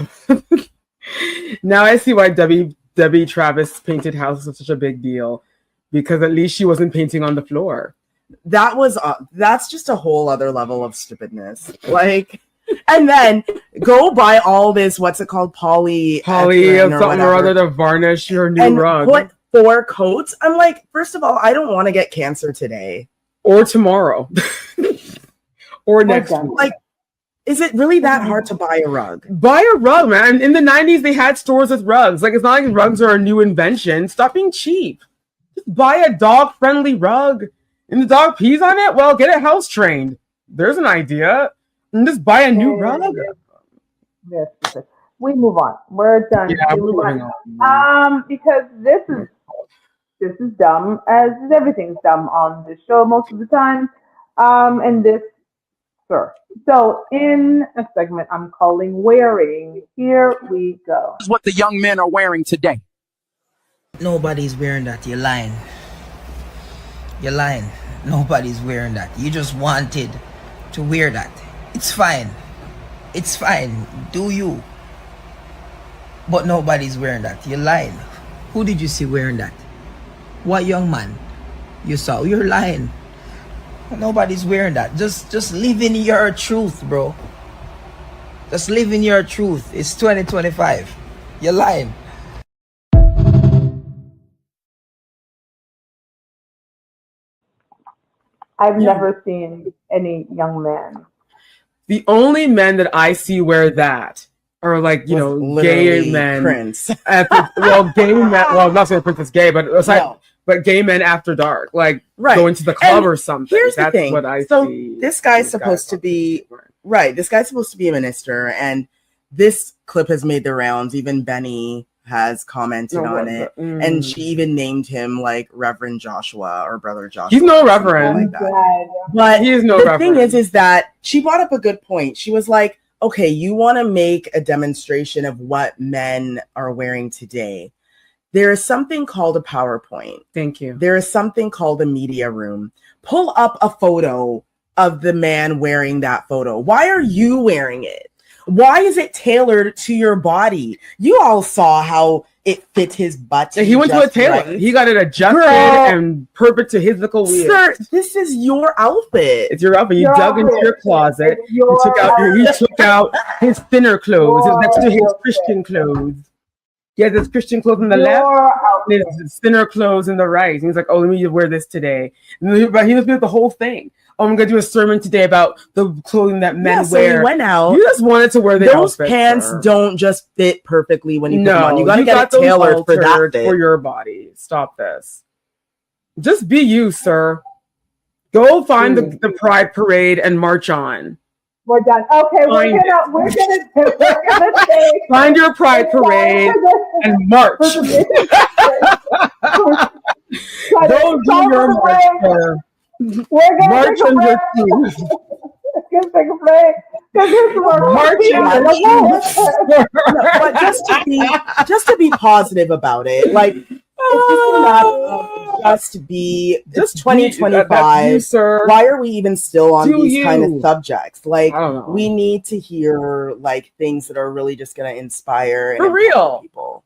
Now I see why Debbie Travis painted house was such a big deal, because at least she wasn't painting on the floor. That's just a whole other level of stupidness. Like, and then go buy all this, what's it called? Poly or something or other to varnish your new and rug. put 4 coats. I'm like, first of all, I don't want to get cancer today. Or tomorrow. Or next week. Like, is it really that hard to buy a rug? Buy a rug, man. In the 90s, they had stores with rugs. Like, it's not like rugs are a new invention. Stop being cheap. Just buy a dog-friendly rug. And the dog pees on it? Well, get it house trained. There's an idea. And just buy a new rug. Yes. We move on. We're done. Yeah, we we're move moving on. Because this is dumb, as everything's dumb on this show most of the time. And this, sir. So in a segment I'm calling Wearing, here we go. This is what the young men are wearing today. Nobody's wearing that. You're lying. You're lying. Nobody's wearing that. You just wanted to wear that. It's fine. It's fine. Do you? But nobody's wearing that. You're lying. Who did you see wearing that? What young man you saw? You're lying. Nobody's wearing that. Just live in your truth, bro. Just live in your truth. It's 2025. You're lying. I've never seen any young man. The only men that I see wear that are like, you know, gay men. Prince. Gay men. Well, I'm not saying Prince is gay, but aside, but gay men after dark, like going to the club or something. Here's That's the thing. what I so see. this guy's supposed to be right. This guy's supposed to be a minister, and this clip has made the rounds. Even Benny has commented on it, and she even named him like Reverend Joshua or Brother Joshua. He's no reverend. Like that. But he is no the reverend. thing is that she brought up a good point. She was like, okay, you want to make a demonstration of what men are wearing today. There is something called a PowerPoint. Thank you. There is something called a media room. Pull up a photo of the man wearing that photo. Why are you wearing it? Why is it tailored to your body? You all saw how it fit his butt. Yeah, he went to a tailor. Right. He got it adjusted and perfect to his little wheel. Sir, this is your outfit. It's your outfit. You dug into your closet. He took out his thinner clothes. It's next to his Christian clothes. He has his Christian clothes on the left, and his thinner clothes on the right. And he's like, "Oh, let me wear this today." But he was doing the whole thing. Oh, I'm gonna do a sermon today about the clothing that men So wear. he went out. You just wanted to wear the Those outfit, pants sir. don't just fit perfectly when you put them on. You gotta you get got it those tailored for that altered fit. for your body. Stop this. Just be you, sir. Go find the Pride Parade and march on. We're done. Okay, we're gonna take Find your Pride Parade and march. Don't do your march, sir. We're gonna March take a on your break. shoes. Let's take a break. But just to be positive about it, like it's just a matter of just be. It's 2025. Why are we even still on these kind of subjects? Like we need to hear like things that are really just going to inspire and For empower real. people,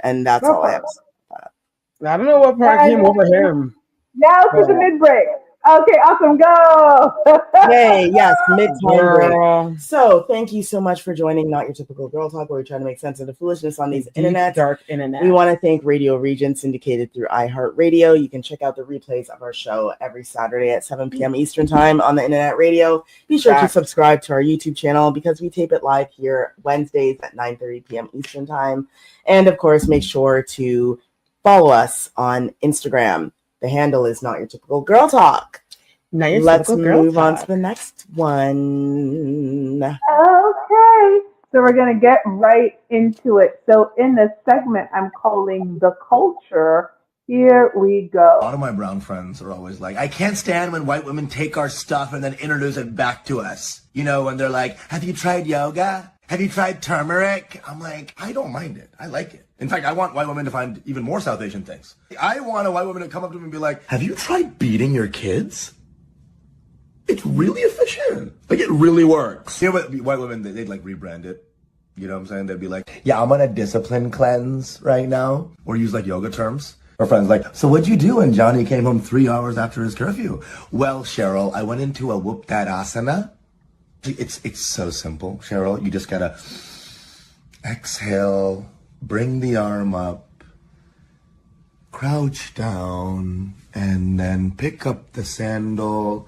and that's all I have to say about that. I don't know what part came over him. Now to the mid break. Okay, awesome. Go. Yay, yes, mid-time Girl. break. So thank you so much for joining Not Your Typical Girl Talk, where we try to make sense of the foolishness on these internet. Dark internet. We want to thank Radio Region, syndicated through iHeartRadio. You can check out the replays of our show every Saturday at 7 p.m. Eastern Time on the internet radio. Be sure to subscribe to our YouTube channel because we tape it live here Wednesdays at 9:30 p.m. Eastern Time. And of course, make sure to follow us on Instagram. The handle is Not Your Typical Girl Talk. Let's move on to the next one. Okay. So we're going to get right into it. So in this segment, I'm calling The Culture. Here we go. A lot of my brown friends are always like, I can't stand when white women take our stuff and then introduce it back to us. You know, when they're like, have you tried yoga? Have you tried turmeric? I'm like, I don't mind it. I like it. In fact, I want white women to find even more South Asian things. I want a white woman to come up to me and be like, have you tried beating your kids? It's really efficient. Like, it really works. You know what, white women, they'd like rebrand it. You know what I'm saying? They'd be like, yeah, I'm on a discipline cleanse right now. Or use like yoga terms. Our friends like, so what'd you do when Johnny came home 3 hours after his curfew? Well, Cheryl, I went into a whoop that asana. It's so simple, Cheryl. You just gotta exhale, bring the arm up, crouch down, and then pick up the sandal,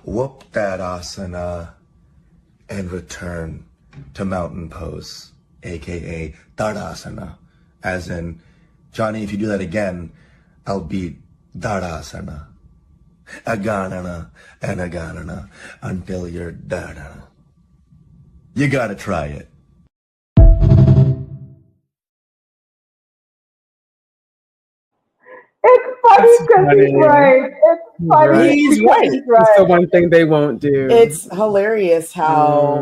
whoop that asana, and return to mountain pose, aka Tadasana. As in, Johnny, if you do that again, I'll beat Tadasana. Aganana and aganana until you're Dadana. You gotta try it. It's funny because he's right. It's funny. He's right. He's right. It's the one thing they won't do. It's hilarious how,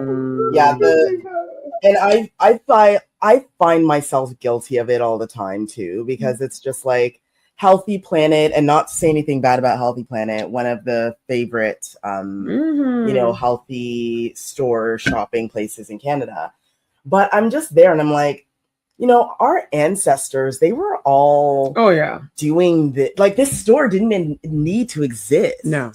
and I find myself guilty of it all the time too, because it's just like Healthy Planet, and not to say anything bad about Healthy Planet, one of the favorite, healthy store shopping places in Canada. But I'm just there and I'm like, our ancestors, they were all doing this. Like, this store didn't need to exist. No.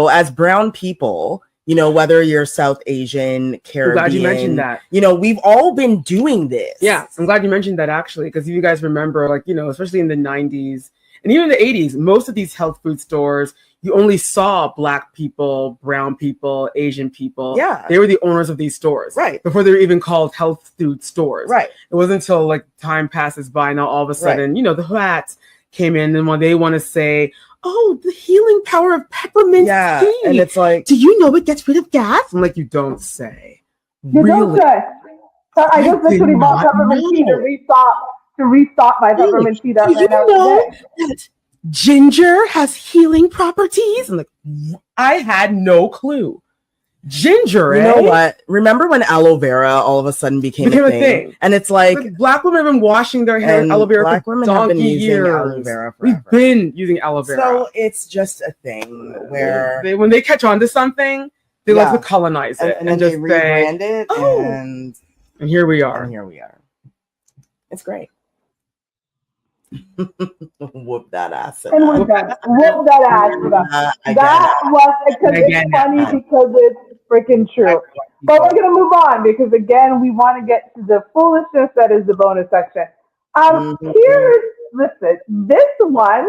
As brown people, whether you're South Asian, Caribbean. I'm glad you mentioned that. We've all been doing this. Yeah, I'm glad you mentioned that actually, because if you guys remember, especially in the 90s and even the 80s, most of these health food stores, you only saw Black people, brown people, Asian people. Yeah. They were the owners of these stores. Right. Before they were even called health food stores. Right. It wasn't until time passes by, now all of a sudden, the hats came in, and when they want to say, oh, the healing power of peppermint tea. And it's like, do you know it gets rid of gas? I'm like, you don't say. You don't say. I just literally bought peppermint tea to restock my peppermint tea. Do you know that ginger has healing properties? I'm like, I had no clue. Ginger, you know what? Remember when aloe vera all of a sudden became a thing? And it's like Black women have been washing their hair with aloe vera Black for women have been using years. aloe vera forever. We've been using aloe vera. So it's just a thing where when they catch on to something, they like to colonize it and and then just they say, rebrand it, oh, and here we are. It's great. Whoop that ass. And whoop that ass. That was because it's funny because it's freaking true. But we're gonna move on because again we want to get to the foolishness that is the bonus section. Listen, this one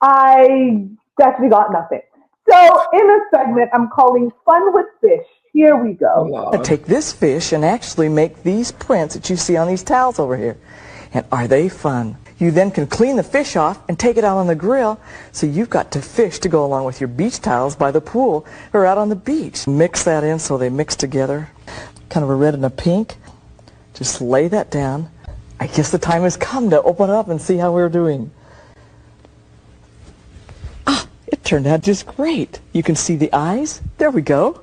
I actually got nothing. So in a segment I'm calling Fun with Fish. Here we go. I take this fish and actually make these prints that you see on these towels over here. And are they fun? You then can clean the fish off and take it out on the grill. So you've got to fish to go along with your beach towels by the pool or out on the beach. Mix that in so they mix together. Kind of a red and a pink. Just lay that down. I guess the time has come to open up and see how we're doing. Ah, it turned out just great. You can see the eyes. There we go.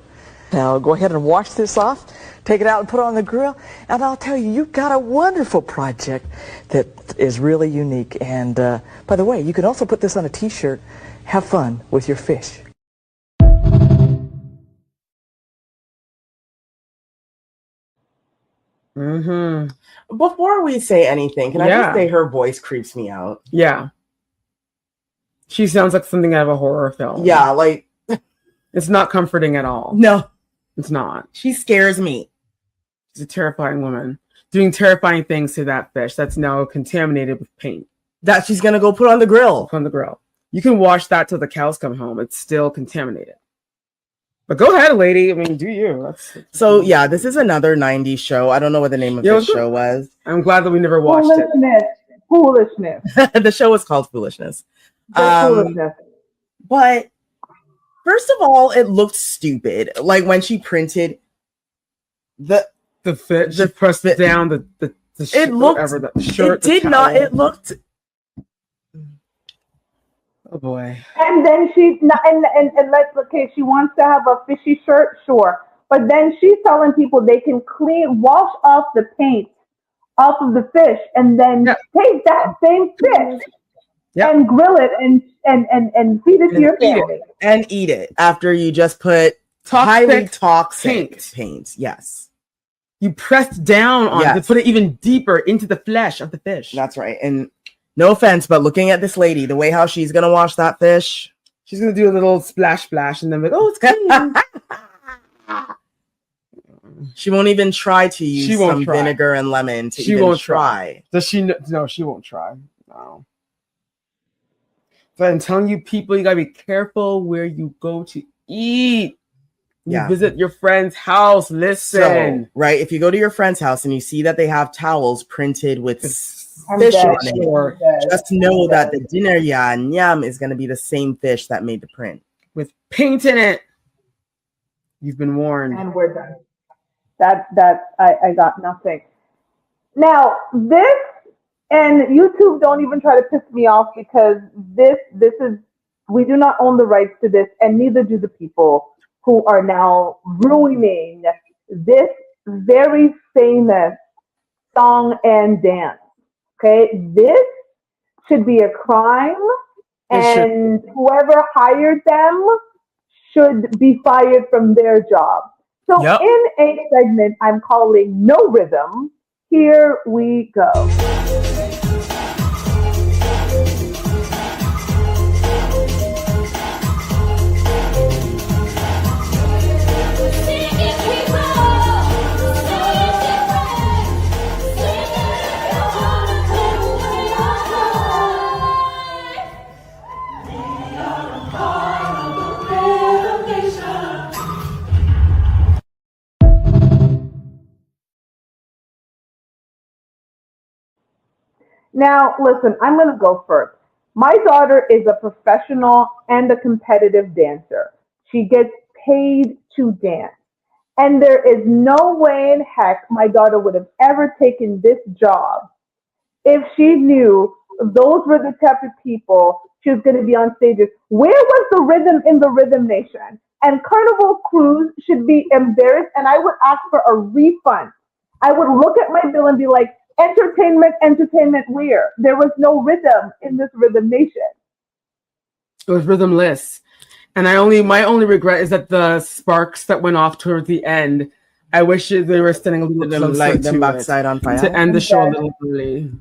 Now go ahead and wash this off, take it out and put it on the grill, and I'll tell you, you've got a wonderful project that is really unique. And by the way, you can also put this on a t-shirt. Have fun with your fish. Before we say anything, can I just say her voice creeps me out? Yeah. She sounds like something out of a horror film. Yeah, like it's not comforting at all. No, it's not. She scares me. She's a terrifying woman doing terrifying things to that fish that's now contaminated with paint. That she's gonna go put on the grill. Put on the grill. You can wash that till the cows come home. It's still contaminated. But go ahead, lady. I mean, do you? So yeah, this is another 90s show. I don't know what the name of this show was. I'm glad that we never watched Foolishness. The show was called Foolishness. Foolishness. But first of all, it looked stupid. Like when she printed the fit, she pressed it down the it looked whatever, the shirt. It did not. It looked. Oh boy. And then and let's okay, she wants to have a fishy shirt, sure. But then she's telling people they can wash off the paint off of the fish and then take that same fish and grill it and feed it to your family. And eat it after you just put highly toxic paint. Yes. You pressed down on it to put it even deeper into the flesh of the fish. That's right. And no offense, but looking at this lady, the way how she's gonna wash that fish, she's gonna do a little splash, and then it's clean. She won't even try to use some vinegar and lemon to even try. Does she? No, she won't try. No. But I'm telling you, people, you gotta be careful where you go to eat. You visit your friend's house. Listen, so, right? If you go to your friend's house and you see that they have towels printed with fish on it, just know that the dinner yam is going to be the same fish that made the print with paint in it. You've been warned. And we're done. I got nothing. Now this, and YouTube don't even try to piss me off because this is, we do not own the rights to this, and neither do the people who are now ruining this very famous song and dance. Okay, this should be a crime, and whoever hired them should be fired from their job. So in a segment I'm calling No Rhythm, here we go. Now, listen, I'm going to go first. My daughter is a professional and a competitive dancer. She gets paid to dance. And there is no way in heck my daughter would have ever taken this job if she knew those were the type of people she was going to be on stages. Where was the rhythm in the Rhythm Nation? And Carnival Cruise should be embarrassed, and I would ask for a refund. I would look at my bill and be like, entertainment where? There was no rhythm in this Rhythm Nation. It was rhythmless. And my only regret is that the sparks that went off towards the end, I wish they were standing a little closer like them to backside it, on fire to end the show a little early.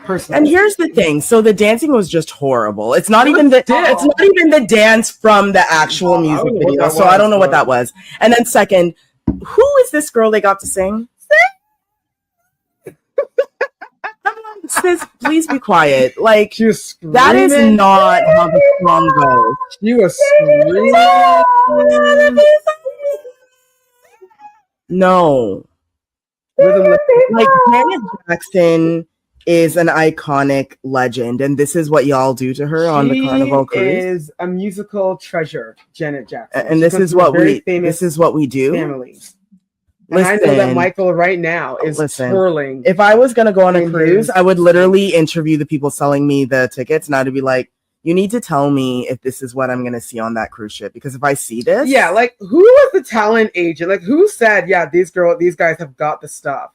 Personally. And here's the thing. So the dancing was just horrible. It's not even the dance from the actual music video. So I don't know what that was. And then second, who is this girl they got to sing? Sis, please be quiet. Like, that is not how the song goes. She was screaming. No. Like, Janet Jackson is an iconic legend, and this is what y'all do to her on the Carnival Cruise. She is a musical treasure, Janet Jackson. And this is what we do. Family. And I know that Michael right now is twirling. If I was going to go on a cruise, I would literally interview the people selling me the tickets, and I'd be like, you need to tell me if this is what I'm going to see on that cruise ship. Because if I see this... Yeah, like, who was the talent agent? Like, who said, yeah, these guys have got the stuff.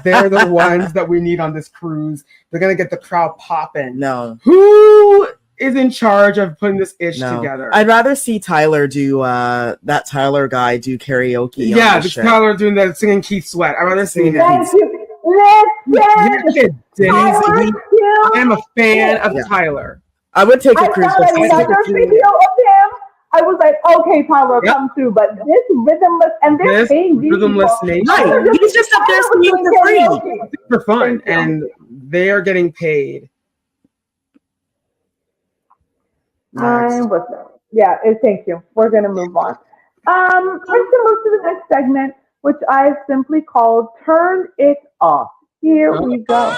They're the ones that we need on this cruise. They're going to get the crowd popping. No. Who is in charge of putting this together? I'd rather see Tyler do that Tyler guy do karaoke. Yeah, the Tyler doing that, singing Keith Sweat. I'd rather see him. Listen, I am a fan of Tyler. I would take a I cruise saw with another video of him. I was like, okay, Tyler, come through. But this rhythmless, and they're paying these Rhythmless people. nation. Tyler just- He's just up there Tyler was singing doing for free. karaoke. For fun, Thank you. and they are getting paid. I was yeah. Thank you. We're gonna move on. We're gonna move to the next segment, which I've simply called "Turn It Off." Here we go.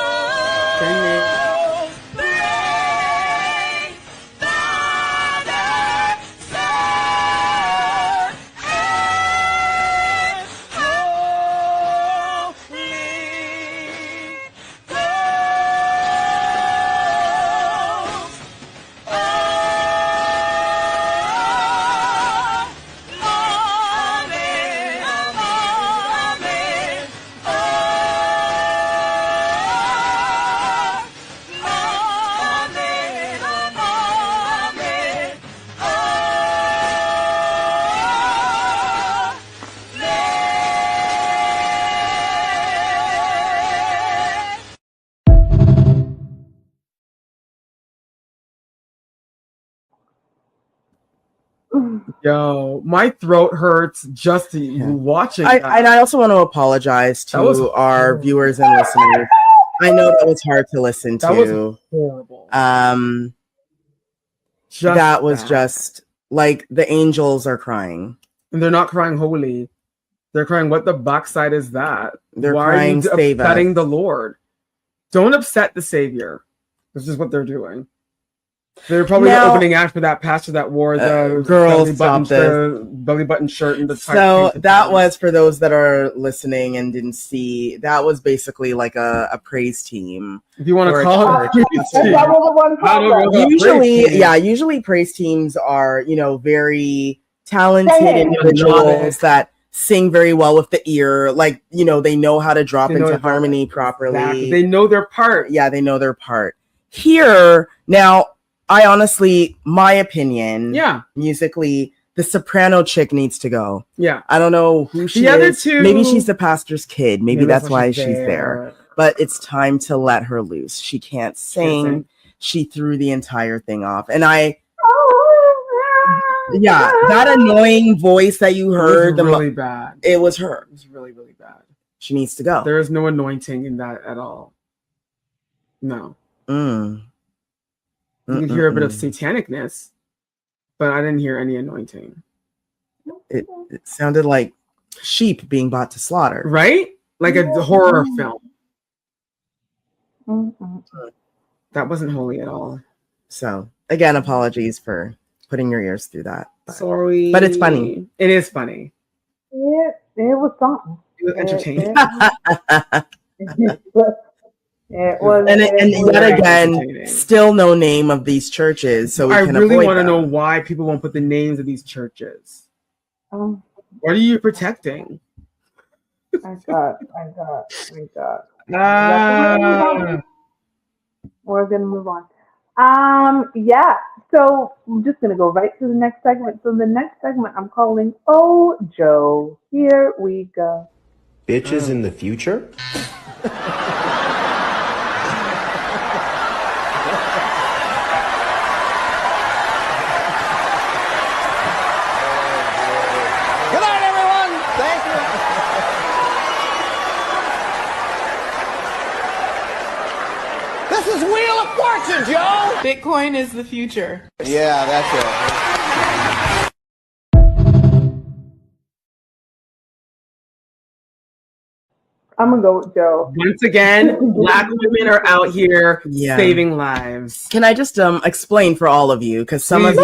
Yo, my throat hurts just watching that. And I also want to apologize That was to our horrible. viewers and listeners. I know that was hard to listen to. That was horrible. That was just like the angels are crying. And they're not crying holy. They're crying, what the backside is that? They're Why crying, are you save us. upsetting the Lord? Don't upset the Savior. This is what they're doing. They're probably the Now- opening act for that pastor that wore the girls, belly button shirt and the So that was, for those that are listening and didn't see, that was basically like a praise team. If you want to or a call it a church. praise team. I don't know about Usually, praise team. yeah, usually praise teams are, very talented Singing. individuals that sing very well with the ear. Like, they know how to drop They know into exactly- harmony properly. Exactly. They know their part. Yeah, they know their part. Here, now, I honestly, my opinion, musically, the soprano chick needs to go. Yeah. I don't know who she The other is. two- Maybe she's the pastor's kid. Maybe Maybe that's that's why why she's she's there. there. But it's time to let her loose. She can't sing. sing. She threw the entire thing off. And that annoying voice that you heard. It was really bad. It was her. It was really, really bad. She needs to go. There is no anointing in that at all. No. You can hear a bit of satanicness, but I didn't hear any anointing. It sounded like sheep being brought to slaughter. Right? Like a horror film. That wasn't holy at all. So, again, apologies for putting your ears through that. Sorry. But it's funny. It is funny. It was something. It was entertaining. It was, and yet very again, entertaining. still no name of these churches, so we I can really avoid want to them. know why people won't put the names of these churches. What are you protecting? I got. Ah. We're gonna move on. Yeah. So I'm just gonna go right to the next segment. So the next segment I'm calling "Oh Joe." Here we go. Bitches in the future? Good night, everyone. Thank you. This is Wheel of Fortune, Joe. Bitcoin is the future. Yeah, that's it. I'm gonna go with Joe. Once again, Black women are out here Yeah. saving lives. Can I just explain for all of you, because some Please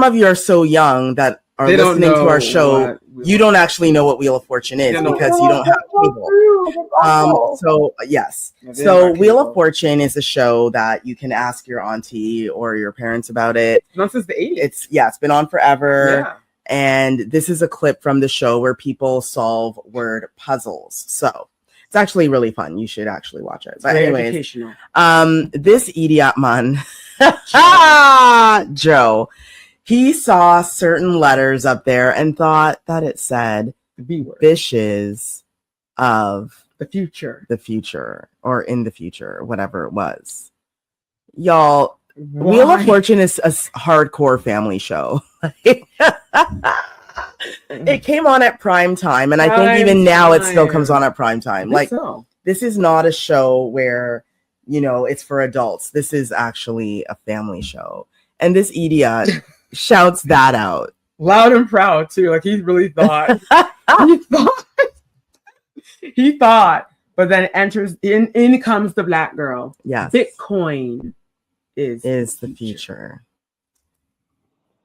of you are so young that are They don't listening to know our show. You don't actually know what Wheel of Fortune is They don't because know. you don't have cable. So yes, Yeah, they so don't got Wheel cable. of Fortune is a show that you can ask your auntie or your parents about it. It's not since the 80s. It's been on forever. Yeah. And this is a clip from the show where people solve word puzzles. So it's actually really fun. You should actually watch it. But very anyways, educational. this idiot man, Joe, he saw certain letters up there and thought that it said The B word. fishes of The future. the future or in the future, whatever it was. Y'all, Wheel of Fortune is a hardcore family show. It came on at prime time, and I think even now it still comes on at prime time. Like, this is not a show where, it's for adults. This is actually a family show. And this idiot shouts that out. Loud and proud, too. Like, he really thought. He thought. But then in comes the black girl. Yes. Bitcoin is the future.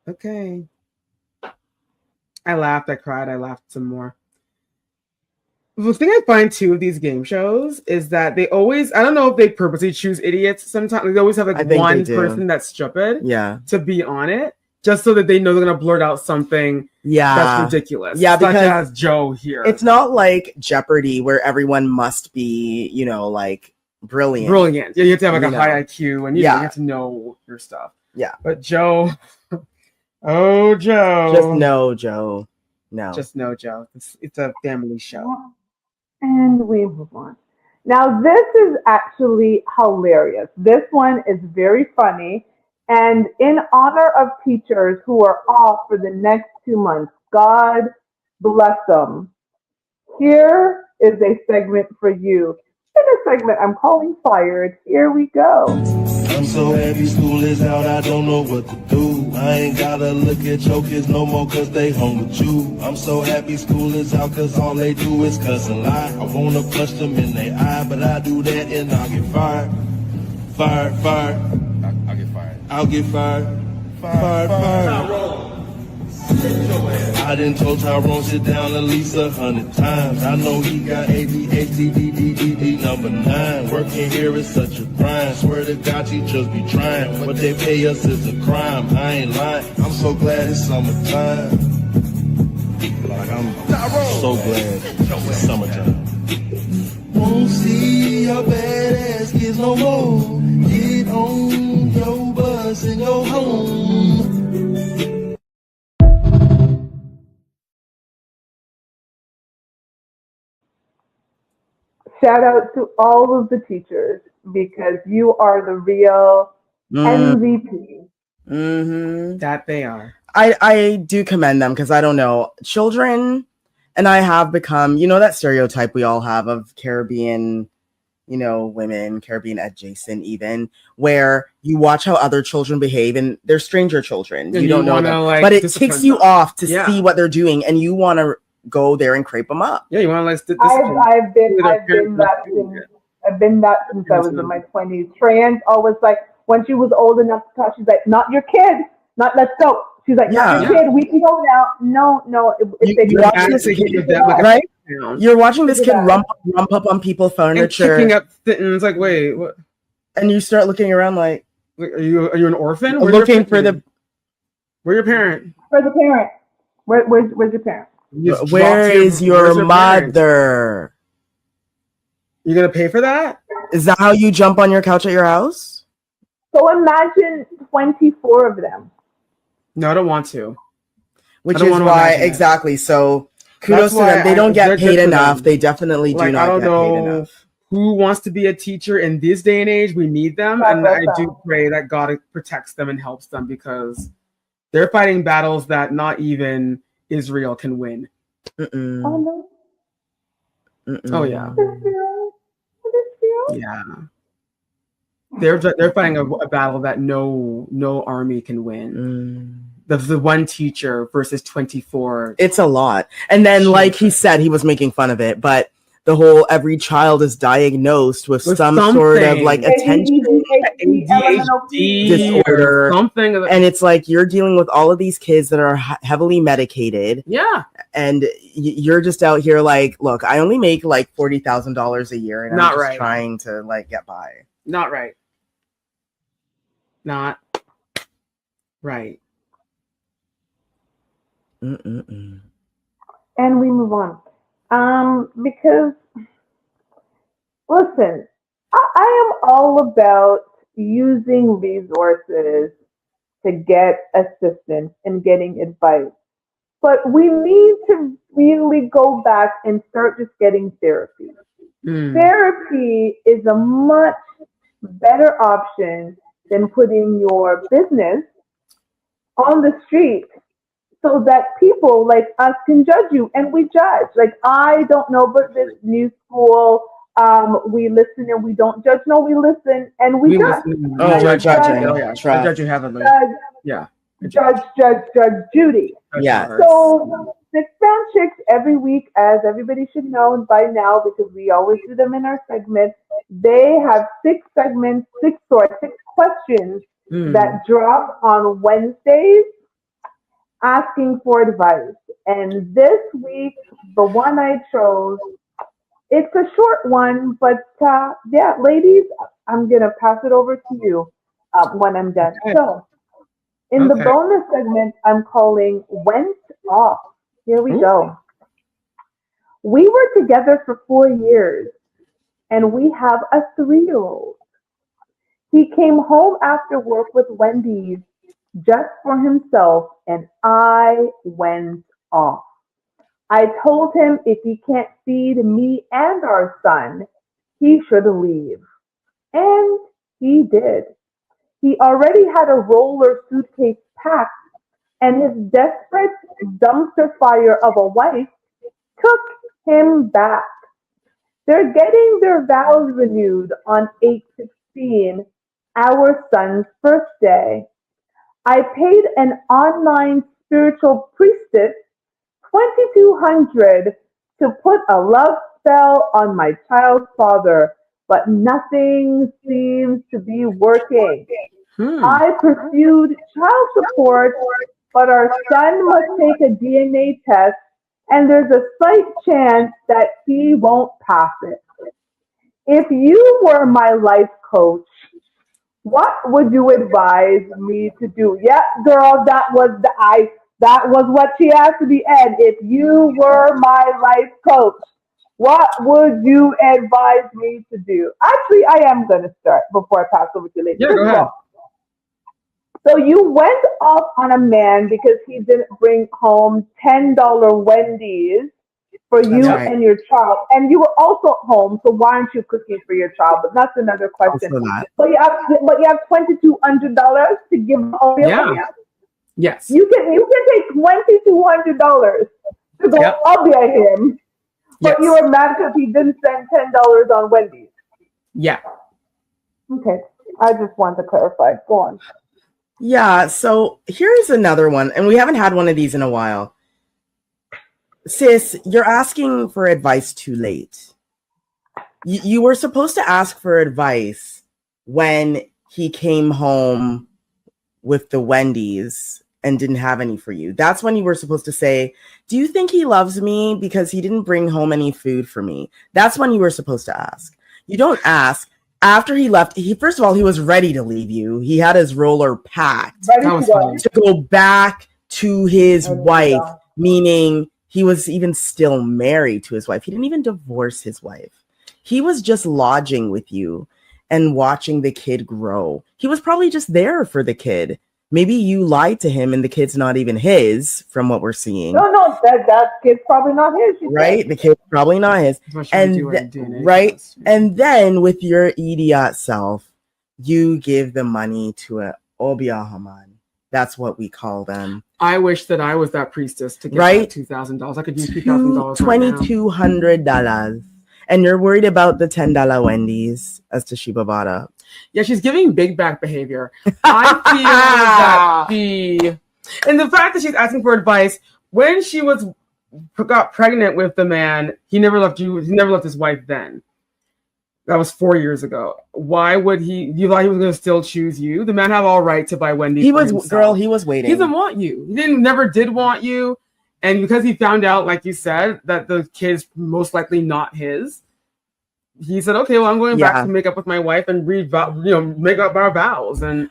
Okay. I laughed, I cried, I laughed some more. The thing I find too of these game shows is that they always, I don't know if they purposely choose idiots sometimes. They always have like one person that's stupid to be on it, just so that they know they're going to blurt out something that's ridiculous. Yeah, such because as Joe here. It's not like Jeopardy where everyone must be, like brilliant. Brilliant. Yeah, you have to have like a high IQ and you have to know your stuff. Yeah. But Joe... Oh, Joe. Just no, Joe. No. Just no, Joe. It's a family show. And we move on. Now, this is actually hilarious. This one is very funny. And in honor of teachers who are off for the next 2 months, God bless them. Here is a segment for you. In a segment I'm calling Fired. Here we go. I'm so happy school is out, I don't know what to do. I ain't gotta look at your kids no more cause they home with you. I'm so happy school is out cause all they do is cuss and lie. I wanna punch them in their eye, but I do that and I'll get fired. Fired. I'll get fired. I'll get fired. Fired. I done told Tyrone sit down at least 100 times. I know he got ADHD, number 9. Working here is such a grind. Swear to God, teachers be trying. What they pay us is a crime. I ain't lying. I'm so glad it's summertime. Like I'm so glad it's summertime. Won't see your badass kids no more. Get on your bus and go home. Shout out to all of the teachers because you are the real MVP. Mm-hmm. That they are. I do commend them because I don't know. Children and I have become, that stereotype we all have of Caribbean, women, Caribbean adjacent even, where you watch how other children behave and they're stranger children. You don't know them. But it ticks you off to see what they're doing and you want to go there and crepe them up. Yeah, you want to I've been that since I was in my 20s. Trans always like when she was old enough to talk, she's like, "Not your kid, not let's go." She's like, "Not your kid, we can go now." No. You're watching this kid rump up on people's furniture, and kicking up things. Like, wait, what? And you start looking around like, are you an orphan? Looking for the. Where's your parent? For the parent. Where's your parent? Where is your mother? You gonna pay for that? Is that how you jump on your couch at your house? So imagine 24 of them. No, I don't want to. Which is why, exactly. So kudos to them. They don't get paid enough. They definitely do not get paid enough. Who wants to be a teacher in this day and age? We need them, and I do pray that God protects them and helps them because they're fighting battles that not even Israel can win. Oh no! Oh yeah. Yeah. They're fighting a battle that no army can win. The one teacher versus 24. It's a lot. And then, like he said, he was making fun of it, but the whole every child is diagnosed with some sort of like attention ADHD disorder, something, and it's like you're dealing with all of these kids that are heavily medicated. Yeah, and you're just out here like, look, I only make like $40,000 a year, and I'm just trying to like get by. Not right. Not right. Mm-mm-mm. And we move on. Because listen, I am all about using resources to get assistance and getting advice. But we need to really go back and start just getting therapy. Therapy is a much better option than putting your business on the street so that people like us can judge you, and we judge. Like, I don't know, but this new school, we listen and we don't judge. No, we listen and we judge. Oh, we're judging. Judge, Oh, yeah. I judge you heavily. Yeah. Judge Judy. Yeah. So Six Brown Chicks every week, as everybody should know by now, because we always do them in our segments. They have 6 segments, 6 questions that drop on Wednesdays, asking for advice. And this week, the one I chose, it's a short one, but yeah, ladies, I'm gonna pass it over to you when I'm done. Okay. So, in the bonus segment, I'm calling "Went Off." Here we go. We were together for 4 years, and we have a 3-year-old. He came home after work with Wendy's just for himself, and I went off. I told him if he can't feed me and our son, he should leave. And he did. He already had a roller suitcase packed, and his desperate dumpster fire of a wife took him back. They're getting their vows renewed on 8/16, our son's birthday. I paid an online spiritual priestess $2,200 to put a love spell on my child's father, but nothing seems to be working. I pursued child support, but our son must take a DNA test, and there's a slight chance that he won't pass it. If you were my life coach, what would you advise me to do? Yeah, girl, that was what she asked to the end. If you were my life coach, what would you advise me to do? Actually, I am going to start before I pass over to you later. Yeah, go ahead. So you went off on a man because he didn't bring home $10 Wendy's for you and your child, and you were also home. So why aren't you cooking for your child? But that's another question. But you have $2,200 to give all your money. Yes. You can take $2,200 to go obia him, but you were mad because he didn't spend $10 on Wendy's. Yeah. Okay. I just want to clarify. Go on. Yeah, so here's another one, and we haven't had one of these in a while. Sis, you're asking for advice too late. You were supposed to ask for advice when he came home with the Wendy's and didn't have any for you. That's when you were supposed to say, do you think he loves me because he didn't bring home any food for me? That's when you were supposed to ask. You don't ask. After he left, first of all, he was ready to leave you. He had his roller packed to go back to his wife, meaning he was even still married to his wife. He didn't even divorce his wife. He was just lodging with you and watching the kid grow. He was probably just there for the kid. Maybe you lied to him and the kid's not even his from what we're seeing. No, that kid's probably not his. Right? The kid's probably not his. And then with your idiot self, you give the money to a Obia Haman. That's what we call them. I wish that I was that priestess to get that $2,000. I could use $2,000. $2,200. And you're worried about the $10 Wendy's, as Toshiba bought up. Yeah, she's giving big back behavior. I feel that and the fact that she's asking for advice when she got pregnant with the man, he never left you. He never left his wife then. That was 4 years ago. Why would he? You thought he was going to still choose you? The man had all right to buy Wendy's. He was waiting. He doesn't want you. He never did want you. And because he found out, like you said, that the kid's most likely not his, he said, "Okay, well, I'm going back to make up with my wife and make up our vows and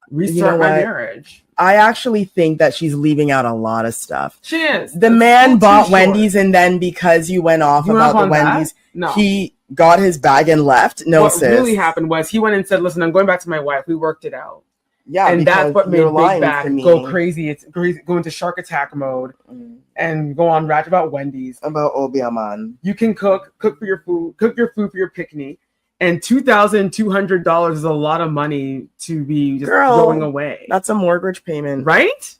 restart my marriage." I actually think that she's leaving out a lot of stuff. She is. The man bought Wendy's, and then because you went off about the Wendy's, he got his bag and left. No, what really happened was he went and said, "Listen, I'm going back to my wife. We worked it out." Yeah, and that's what made Big Back go crazy. It's crazy, go into shark attack mode and go on rant about Wendy's. About Obiaman. You can cook for your food, cook your food for your picnic, And $2,200 is a lot of money to be just throwing away. That's a mortgage payment. Right?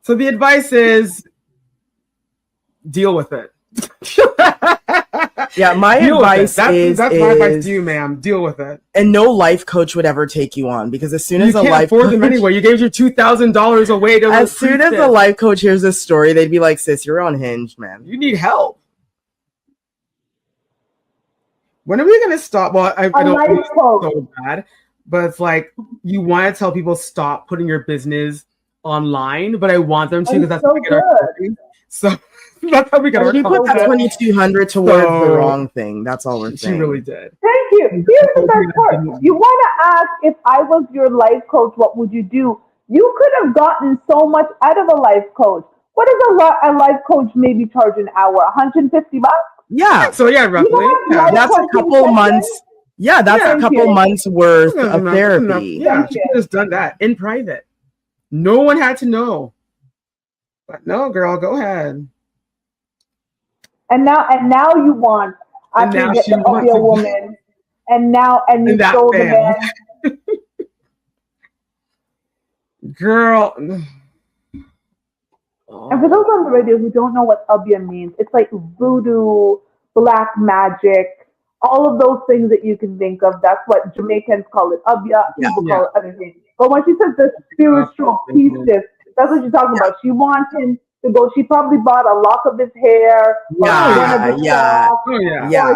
So the advice is deal with it. Yeah, my advice is that's my advice to you, ma'am. Deal with it. And no life coach would ever take you on, because as soon as you a can't life afford coach, them anyway. You gave your $2,000 away. As soon as a life coach hears this story, they'd be like, "Sis, you're unhinged, man. You need help." When are we gonna stop? Well, I know it's so bad, but it's like you want to tell people stop putting your business online, but I want them to because that's how we get our money. So that's how we get our You put that $2,200 towards the wrong thing. That's all we're saying. She really did. Thank you. Here's the best part. You want to ask, if I was your life coach, what would you do? You could have gotten so much out of a life coach. What does a life coach maybe charge an hour? $150? Yeah. So yeah, roughly. That's a couple months. Yeah, that's a couple months worth of therapy. Yeah, she could have done that in private. No one had to know. But no, girl, go ahead. And now you want I can get to be a woman. And you sold the man. Girl. And for those on the radio who don't know what ubia means, it's like voodoo, black magic, all of those things that you can think of. That's what Jamaicans call it, ubia. People call it other things. But when she says the spiritual pieces, that's what she's talking about. She wants him to go. She probably bought a lock of his hair, or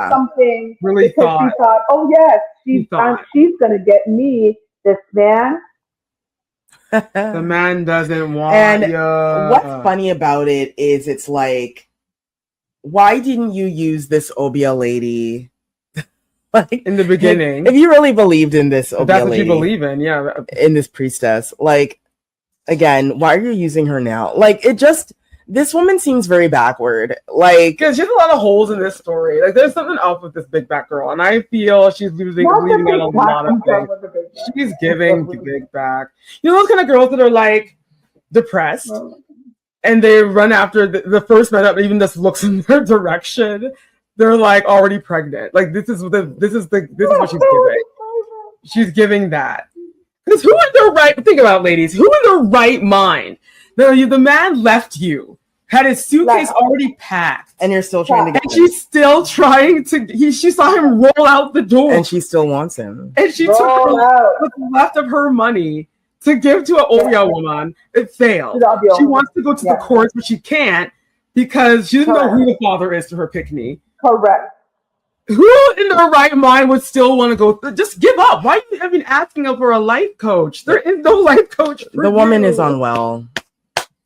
something. Really because she thought, oh yes, she's gonna get me this man. The man doesn't want And you. what's funny about it is it's like, why didn't you use this Obia lady like in the beginning? If you really believed in this Obia that's what lady, you believe in, yeah. In this priestess, like, again, why are you using her now? Like, this woman seems very backward. Like, because she has a lot of holes in this story. Like, there's something up with this big back girl, and I feel she's leaving out a lot of things. She's giving the big back. You know those kind of girls that are like depressed, and they run after the first man that even just looks in their direction. They're like already pregnant. Like this is what she's giving. She's giving that. Because who in their right? Think about it, ladies. Who in their right mind? The man left you, had his suitcase already packed, and you're still trying to get him. She's still trying to. She saw him roll out the door, and she still wants him. And she took what's left of her money to give to an Obia woman. It failed. She wants to go to the courts, but she can't because she doesn't know who the father is to her pick-me. Correct. Who in their right mind would still want to go? Just give up. Why are you even asking her for a life coach? There is no life coach for the woman is unwell.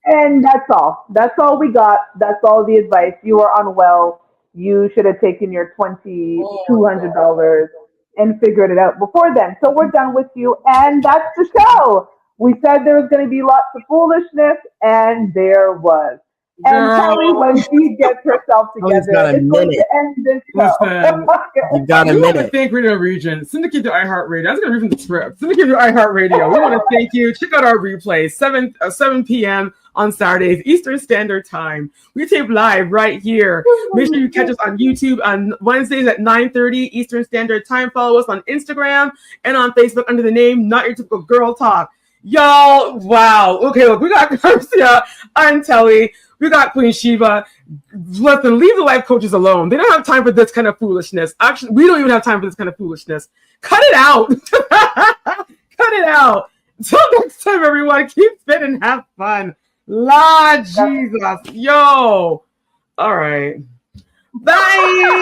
And that's all. That's all we got. That's all the advice. You are unwell. You should have taken your $2,200 and figured it out before then. So we're done with you. And that's the show. We said there was going to be lots of foolishness, and there was. And Kelly, when she gets herself together, it's going to end this show. Listen, you've got a minute. We want to thank Radio Region, syndicate to iHeartRadio. I was going to read from the script. Syndicate to iHeartRadio. We want to thank you. Check out our replay, 7 p.m. on Saturdays, Eastern Standard Time. We tape live right here. Make sure you catch us on YouTube on Wednesdays at 9:30 Eastern Standard Time. Follow us on Instagram and on Facebook under the name Not Your Typical Girl Talk. Y'all, wow. Okay, look, we got Garcia and Telly. We got Queen Sheba. Listen, leave the life coaches alone. They don't have time for this kind of foolishness. Actually, we don't even have time for this kind of foolishness. Cut it out. Cut it out. Until next time, everyone, keep fit and have fun. Lord Jesus. Yo. All right. Bye.